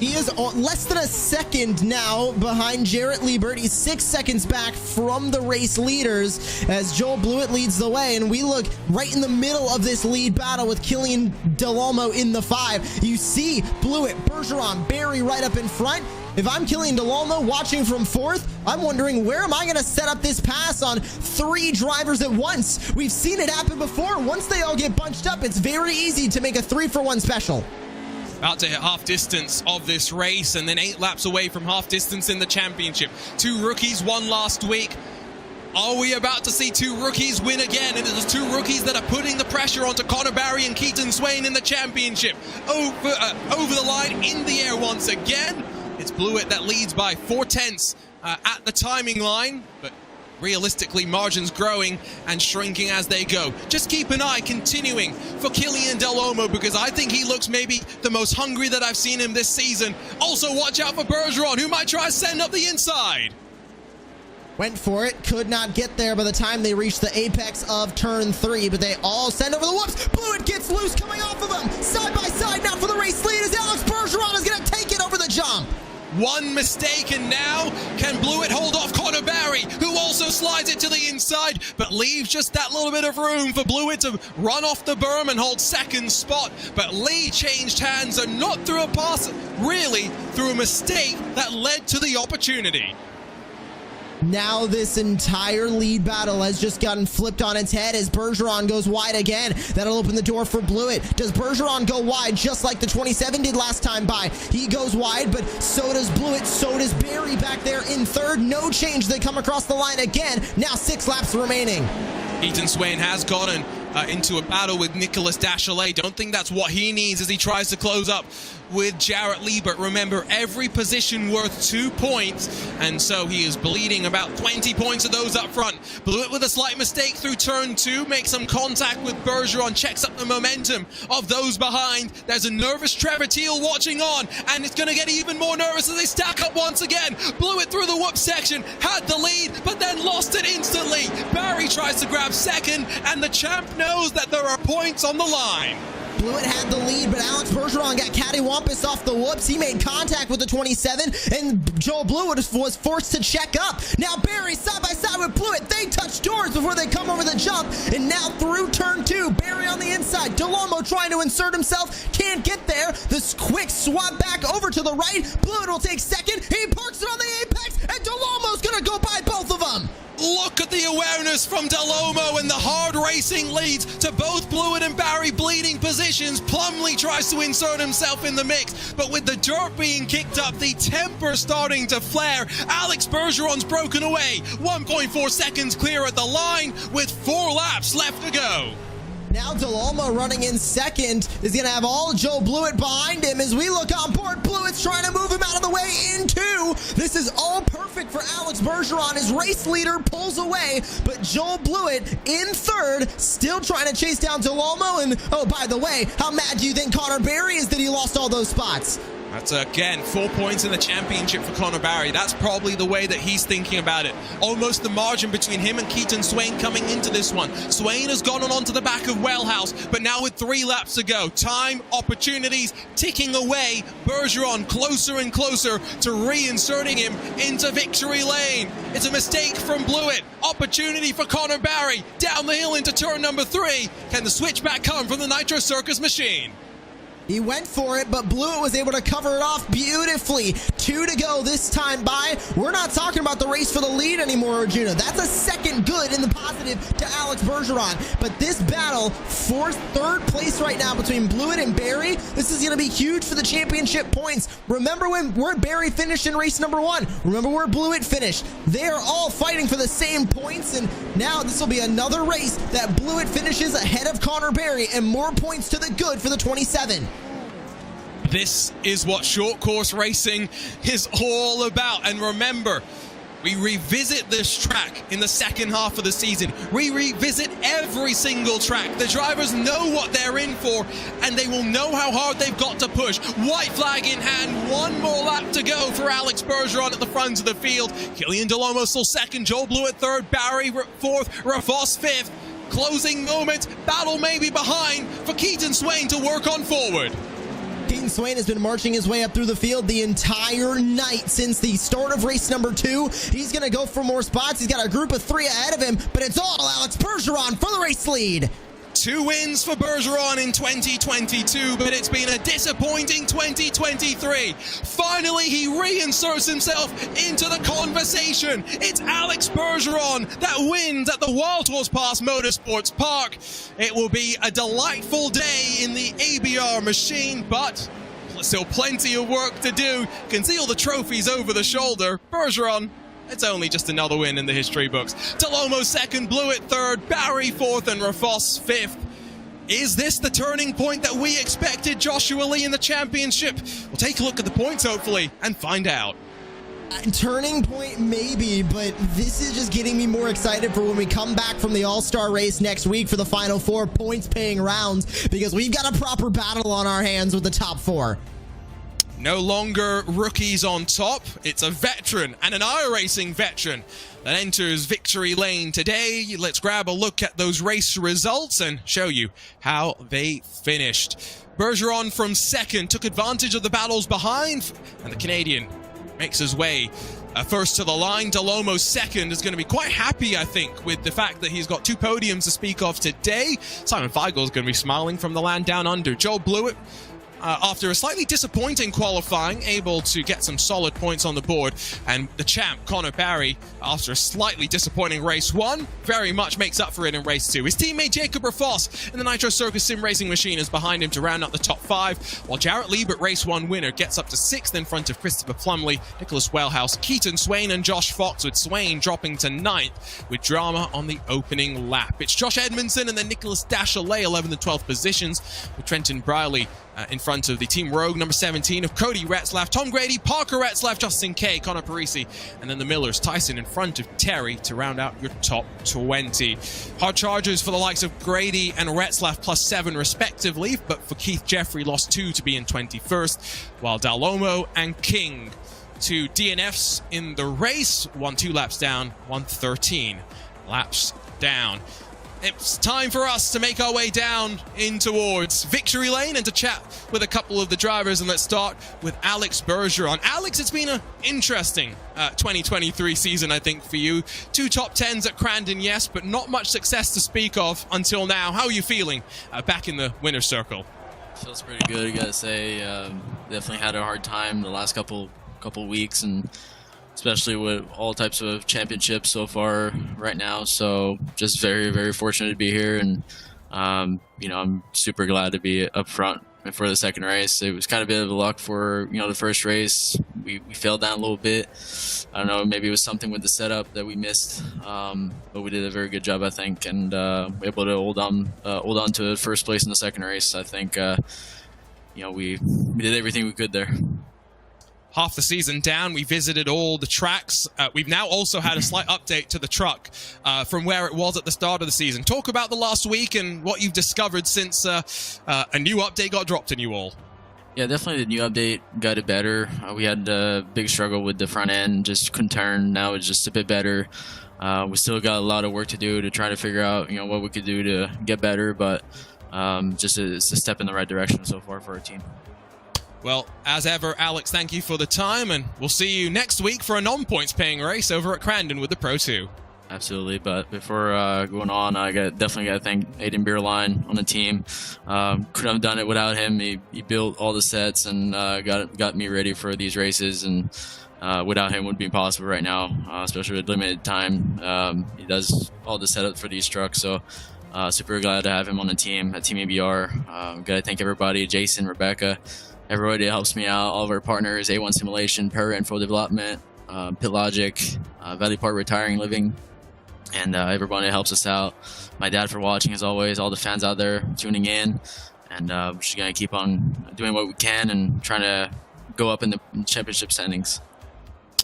He is less than a second now behind Jarrett Liebert. He's 6 seconds back from the race leaders as Joel Blewett leads the way. And we look right in the middle of this lead battle with Killian Delormeau in the 5. You see Blewett, Bergeron, Barry right up in front. If I'm Killian Delormeau watching from 4th, I'm wondering, where am I going to set up this pass on 3 drivers at once? We've seen it happen before. Once they all get bunched up, it's very easy to make a 3-for-1 special. About to hit half distance of this race and then 8 laps away from half distance in the championship. 2 rookies won last week. Are we about to see 2 rookies win again? And it's 2 rookies that are putting the pressure onto Connor Barry and Keaton Swain in the championship. Over the line, in the air once again. It's Blewett that leads by 4/10 at the timing line, but realistically, margins growing and shrinking as they go. Just keep an eye continuing for Killian Delormeau, because I think he looks maybe the most hungry that I've seen him this season. Also, watch out for Bergeron, who might try to send up the inside. Went for it, could not get there by the time they reached the apex of turn 3, but they all send over the whoops. Blewett gets loose coming off of them. Side by side now for the race lead as Alex Bergeron is going to take it over the jump. One mistake, and now can Blewett hold off Connor Barry, who also slides it to the inside, but leaves just that little bit of room for Blewett to run off the berm and hold 2nd spot. But Lee changed hands, and not through a pass, really through a mistake that led to the opportunity. Now this entire lead battle has just gotten flipped on its head as Bergeron goes wide again. That'll open the door for Blewett. Does Bergeron go wide just like the 27 did last time by? He goes wide, but so does Blewett, so does Barry back there in 3rd. No change. They come across the line again. Now 6 laps remaining. Keaton Swain has gotten into a battle with Nicolas Dachelet. Don't think that's what he needs as he tries to close up with Jarrett Liebert. Remember, every position worth 2 points, and so he is bleeding about 20 points of those up front. Blewett with a slight mistake through turn 2, makes some contact with Bergeron, checks up the momentum of those behind. There's a nervous Trevor Teal watching on, and it's going to get even more nervous as they stack up once again. Blewett through the whoop section, had the lead, but then lost it instantly. Barry tries to grab 2nd, and the champ knows that there are points on the line. Blewett had the lead, but Alex Bergeron got cattywampus off the whoops. He made contact with the 27, and Joel Blewett was forced to check up. Now Barry side by side with Blewett. They touch doors before they come over the jump, and now through turn 2, Barry on the inside. Delormeau trying to insert himself, can't get there. This quick swap back over to the right. Blewett will take 2nd. He parks it on the apex, and Delormeau's going to go by both of them. Look at the awareness from Delormeau, and the hard racing leads to both Blewett and Barry bleeding positions. Plumlee tries to insert himself in the mix, but with the dirt being kicked up, the temper starting to flare. Alex Bergeron's broken away. 1.4 seconds clear at the line with 4 laps left to go. Now Delormeau running in 2nd is going to have all Joe Blewett behind him as we look on board. Blewett's trying to move him out of the way in 2. This is all perfect for Alex Bergeron. His race leader pulls away, but Joel Blewett in 3rd, still trying to chase down Delormeau. And oh, by the way, how mad do you think Connor Barry is that he lost all those spots? That's, again, 4 points in the championship for Connor Barry. That's probably the way that he's thinking about it. Almost the margin between him and Keaton Swain coming into this one. Swain has gone on to the back of Wellhouse, but now with 3 laps to go. Time, opportunities, ticking away. Bergeron closer and closer to reinserting him into victory lane. It's a mistake from Blewett. Opportunity for Connor Barry. Down the hill into turn number 3. Can the switchback come from the Nitro Circus machine? He went for it, but Blewett was able to cover it off beautifully. 2 to go this time by. We're not talking about the race for the lead anymore, Arjuna. That's a second good in the positive to Alex Bergeron. But this battle for third place right now between Blewett and Barry, this is going to be huge for the championship points. Remember where Barry finished in race number 1. Remember where Blewett finished. They are all fighting for the same points, and now this will be another race that Blewett finishes ahead of Connor Barry and more points to the good for the 27. This is what short course racing is all about. And remember, we revisit this track in the second half of the season. We revisit every single track. The drivers know what they're in for, and they will know how hard they've got to push. White flag in hand, 1 more lap to go for Alex Bergeron at the front of the field. Killian Delhomme still second, Joel Blewett third, Barry fourth, Rafos fifth. Closing moment, battle maybe behind for Keaton Swain to work on forward. Keaton Swain has been marching his way up through the field the entire night since the start of race number 2. He's going to go for more spots. He's got a group of 3 ahead of him, but it's all Alex Bergeron for the race lead. 2 wins for Bergeron in 2022, but it's been a disappointing 2023. Finally, he reinserts himself into the conversation. It's Alex Bergeron that wins at the Wild Horse Pass Motorsports Park. It will be a delightful day in the ABR machine, but still plenty of work to do. Conceal the trophies over the shoulder. Bergeron, it's only just another win in the history books. Delhomme second, Blewett third, Barry fourth, and Rafos fifth. Is this the turning point that we expected, Joshua Lee, in the championship? We'll take a look at the points, hopefully, and find out. Turning point maybe, but this is just getting me more excited for when we come back from the All-Star race next week for the final 4 points-paying rounds, because we've got a proper battle on our hands with the top 4. No longer rookies on top. It's a veteran and an iRacing veteran that enters victory lane today. Let's grab a look at those race results and show you how they finished. Bergeron from second took advantage of the battles behind, and the Canadian makes his way first to the line. Delhomme second is going to be quite happy, I think, with the fact that he's got 2 podiums to speak of today. Simon Feigl is going to be smiling from the land down under. Joel Blewett, after a slightly disappointing qualifying, able to get some solid points on the board. And the champ, Connor Barry, after a slightly disappointing race 1, very much makes up for it in race 2. His teammate Jacob Rafos in the Nitro Circus Sim Racing machine is behind him to round out the top 5, while Jarrett Liebert, race 1 winner, gets up to 6th in front of Christopher Plumley, Nicholas Wellhouse, Keaton Swain, and Josh Fox, with Swain dropping to 9th with drama on the opening lap. It's Josh Edmondson and then Nicholas Dashalet, 11th and 12th positions, with Trenton Briley in front of the Team Rogue number 17 of Cody Retzlaff, Tom Grady, Parker Retzlaff, Justin Kay, Connor Parisi, and then the Millers, Tyson in front of Terry to round out your top 20. Hard charges for the likes of Grady and Retzlaff +7 respectively, but for Keith Jeffrey lost 2 to be in 21st, while Delhomme and King, 2 DNFs in the race, 2 laps down, 13 laps down. It's time for us to make our way down in towards victory lane and to chat with a couple of the drivers. And let's start with Alex Bergeron. Alex, it's been an interesting 2023 season, I think, for you. 2 top 10s at Crandon, yes, but not much success to speak of until now. How are you feeling back in the winner's circle? Feels pretty good, I gotta say. Definitely had a hard time the last couple weeks, and especially with all types of championships so far right now. So just very, very fortunate to be here. And, I'm super glad to be up front for the second race. It was kind of a bit of luck for, the first race. We fell down a little bit. I don't know, maybe it was something with the setup that we missed. But we did a very good job, I think, and able to hold on to first place in the second race. I think, we did everything we could there. Half the season down, we visited all the tracks. We've now also had a slight update to the truck from where it was at the start of the season. Talk about the last week and what you've discovered since a new update got dropped in you all. Yeah, definitely the new update got it better. We had a big struggle with the front end, just couldn't turn. Now it's just a bit better. We still got a lot of work to do to try to figure out, what we could do to get better, but it's a step in the right direction so far for our team. Well, as ever, Alex, thank you for the time, and we'll see you next week for a non-points paying race over at Crandon with the Pro 2. Absolutely, but before going on, I definitely got to thank Aiden Beerline on the team. Couldn't have done it without him. He built all the sets and got me ready for these races, and without him, it wouldn't be possible right now, especially with limited time. He does all the setup for these trucks, so super glad to have him on the team at Team ABR. Got to thank everybody, Jason, Rebecca, everybody that helps me out, all of our partners, A1 Simulation, Para Info Development, Pit Logic, Valley Park Retiring Living, and everybody that helps us out. My dad for watching, as always, all the fans out there tuning in, and we're just going to keep on doing what we can and trying to go up in the championship standings.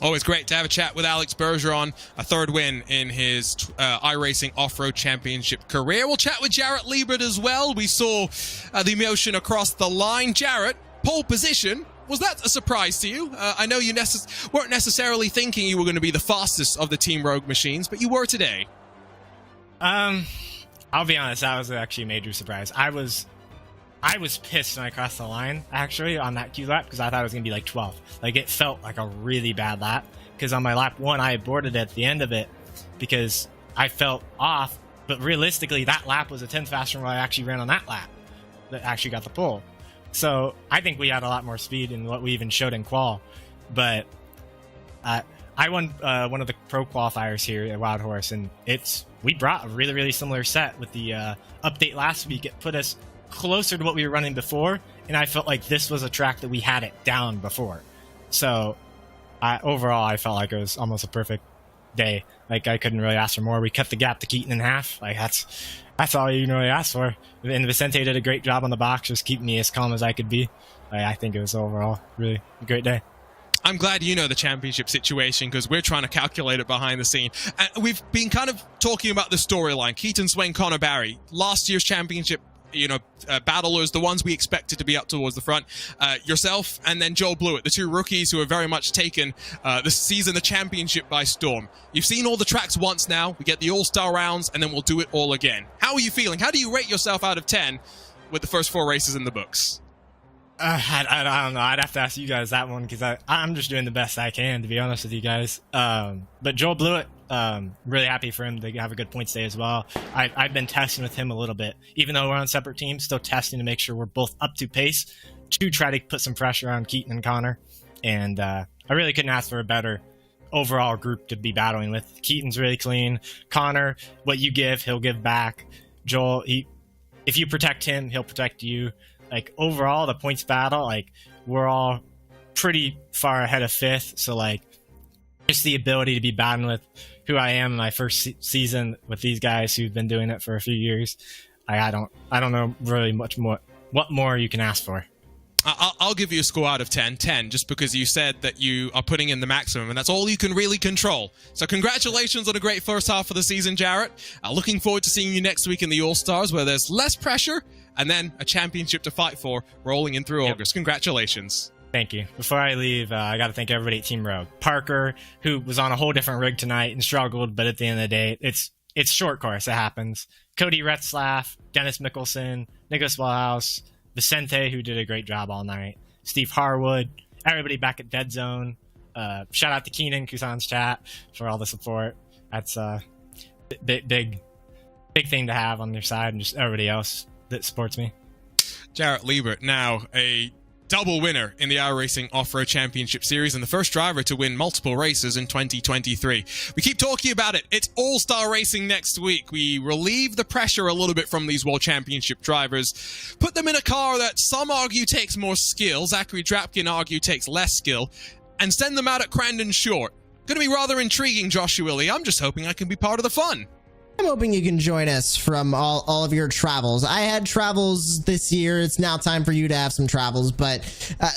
Always great to have a chat with Alex Bergeron, a third win in his iRacing Off-Road Championship career. We'll chat with Jarrett Liebert as well. We saw the emotion across the line. Jarrett, pole position. Was that a surprise to you? I know you weren't necessarily thinking you were going to be the fastest of the Team Rogue machines, but you were today. I'll be honest, that was actually a major surprise. I was pissed when I crossed the line, actually, on that Q lap, because I thought it was going to be like 12th. Like, it felt like a really bad lap, because on my lap 1, I aborted at the end of it, because I felt off, but realistically, that lap was a 10th faster than what I actually ran on that lap, that actually got the pole. So, I think we had a lot more speed than what we even showed in qual, but I won one of the pro qualifiers here at Wild Horse, and we brought a really, really similar set with the update last week. It put us closer to what we were running before, and I felt like this was a track that we had it down before. So overall, I felt like it was almost a perfect day. Like, I couldn't really ask for more. We cut the gap to Keaton in half. Like, that's all you can really ask for. And Vicente did a great job on the box, just keeping me as calm as I could be. I think it was overall really a great day. I'm glad you know the championship situation, because we're trying to calculate it behind the scene. We've been kind of talking about the storyline. Keaton Swain, Connor Barry, last year's championship, battlers, the ones we expected to be up towards the front. Yourself and then Joel Blewett, the two rookies who have very much taken the championship by storm. You've seen all the tracks once now. We get the all-star rounds, and then we'll do it all again. How are you feeling? How do you rate yourself out of 10 with the first 4 races in the books? I don't know. I'd have to ask you guys that one, because I'm just doing the best I can, to be honest with you guys. But Joel Blewett, really happy for him to have a good points day as well. I've been testing with him a little bit. Even though we're on separate teams, still testing to make sure we're both up to pace to try to put some pressure on Keaton and Connor. And I really couldn't ask for a better overall group to be battling with. Keaton's really clean. Connor, what you give, he'll give back. Joel, if you protect him, he'll protect you. Like, overall, the points battle, like, we're all pretty far ahead of 5th. So, like, just the ability to be battling with who I am in my first season with these guys who've been doing it for a few years, I don't know really much more. What more you can ask for? I'll give you a score out of 10, just because you said that you are putting in the maximum, and that's all you can really control. So congratulations on a great first half of the season, Jarrett. Looking forward to seeing you next week in the All-Stars, where there's less pressure, and then a championship to fight for rolling in through August. Congratulations. Thank you. Before I leave, I got to thank everybody at Team Rogue. Parker, who was on a whole different rig tonight and struggled, but at the end of the day, it's short course. It happens. Cody Retzlaff, Dennis Mickelson, Nicholas Wellhouse, Vicente, who did a great job all night, Steve Harwood, everybody back at Dead Zone. Shout out to Keenan, Kusan's chat, for all the support. That's a big thing to have on your side, and just everybody else that supports me. Jarrett Liebert, now a double winner in the iRacing Off-Road Championship Series and the first driver to win multiple races in 2023. We keep talking about it. It's All-Star Racing next week. We relieve the pressure a little bit from these World Championship drivers, put them in a car that some argue takes more skill, Zachary Drapkin argue takes less skill, and send them out at Crandon Short. Going to be rather intriguing, Joshua Lee. I'm just hoping I can be part of the fun. I'm hoping you can join us from all of your travels. I had travels this year. It's now time for you to have some travels. But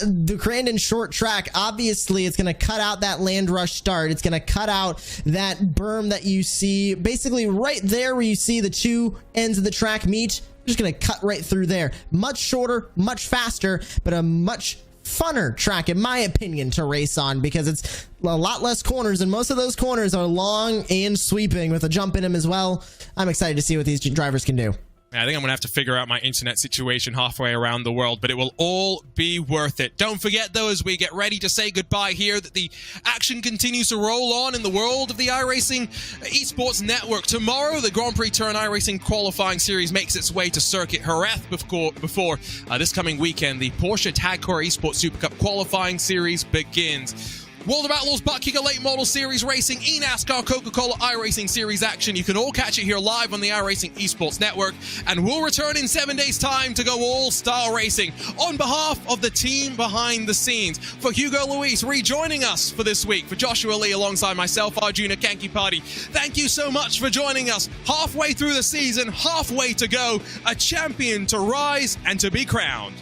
the Crandon short track, obviously, it's going to cut out that land rush start. It's going to cut out that berm that you see basically right there where you see the two ends of the track meet. Just going to cut right through there. Much shorter, much faster, but a much funner track, in my opinion, to race on, because it's a lot less corners, and most of those corners are long and sweeping with a jump in them as well. I'm excited to see what these drivers can do. I think I'm going to have to figure out my internet situation halfway around the world, but it will all be worth it. Don't forget, though, as we get ready to say goodbye here, that the action continues to roll on in the world of the iRacing Esports Network. Tomorrow, the Grand Prix Turn iRacing Qualifying Series makes its way to Circuit Jerez before this coming weekend, the Porsche Tag Car Esports Super Cup Qualifying Series begins. World of Outlaws, Butt Kicker Late Model Series Racing, eNASCAR, Coca-Cola iRacing Series action. You can all catch it here live on the iRacing Esports Network, and we'll return in 7 days' time to go all-star racing. On behalf of the team behind the scenes, for Hugo Luis rejoining us for this week, for Joshua Lee alongside myself, Arjuna Kankipati, thank you so much for joining us. Halfway through the season, halfway to go, a champion to rise and to be crowned.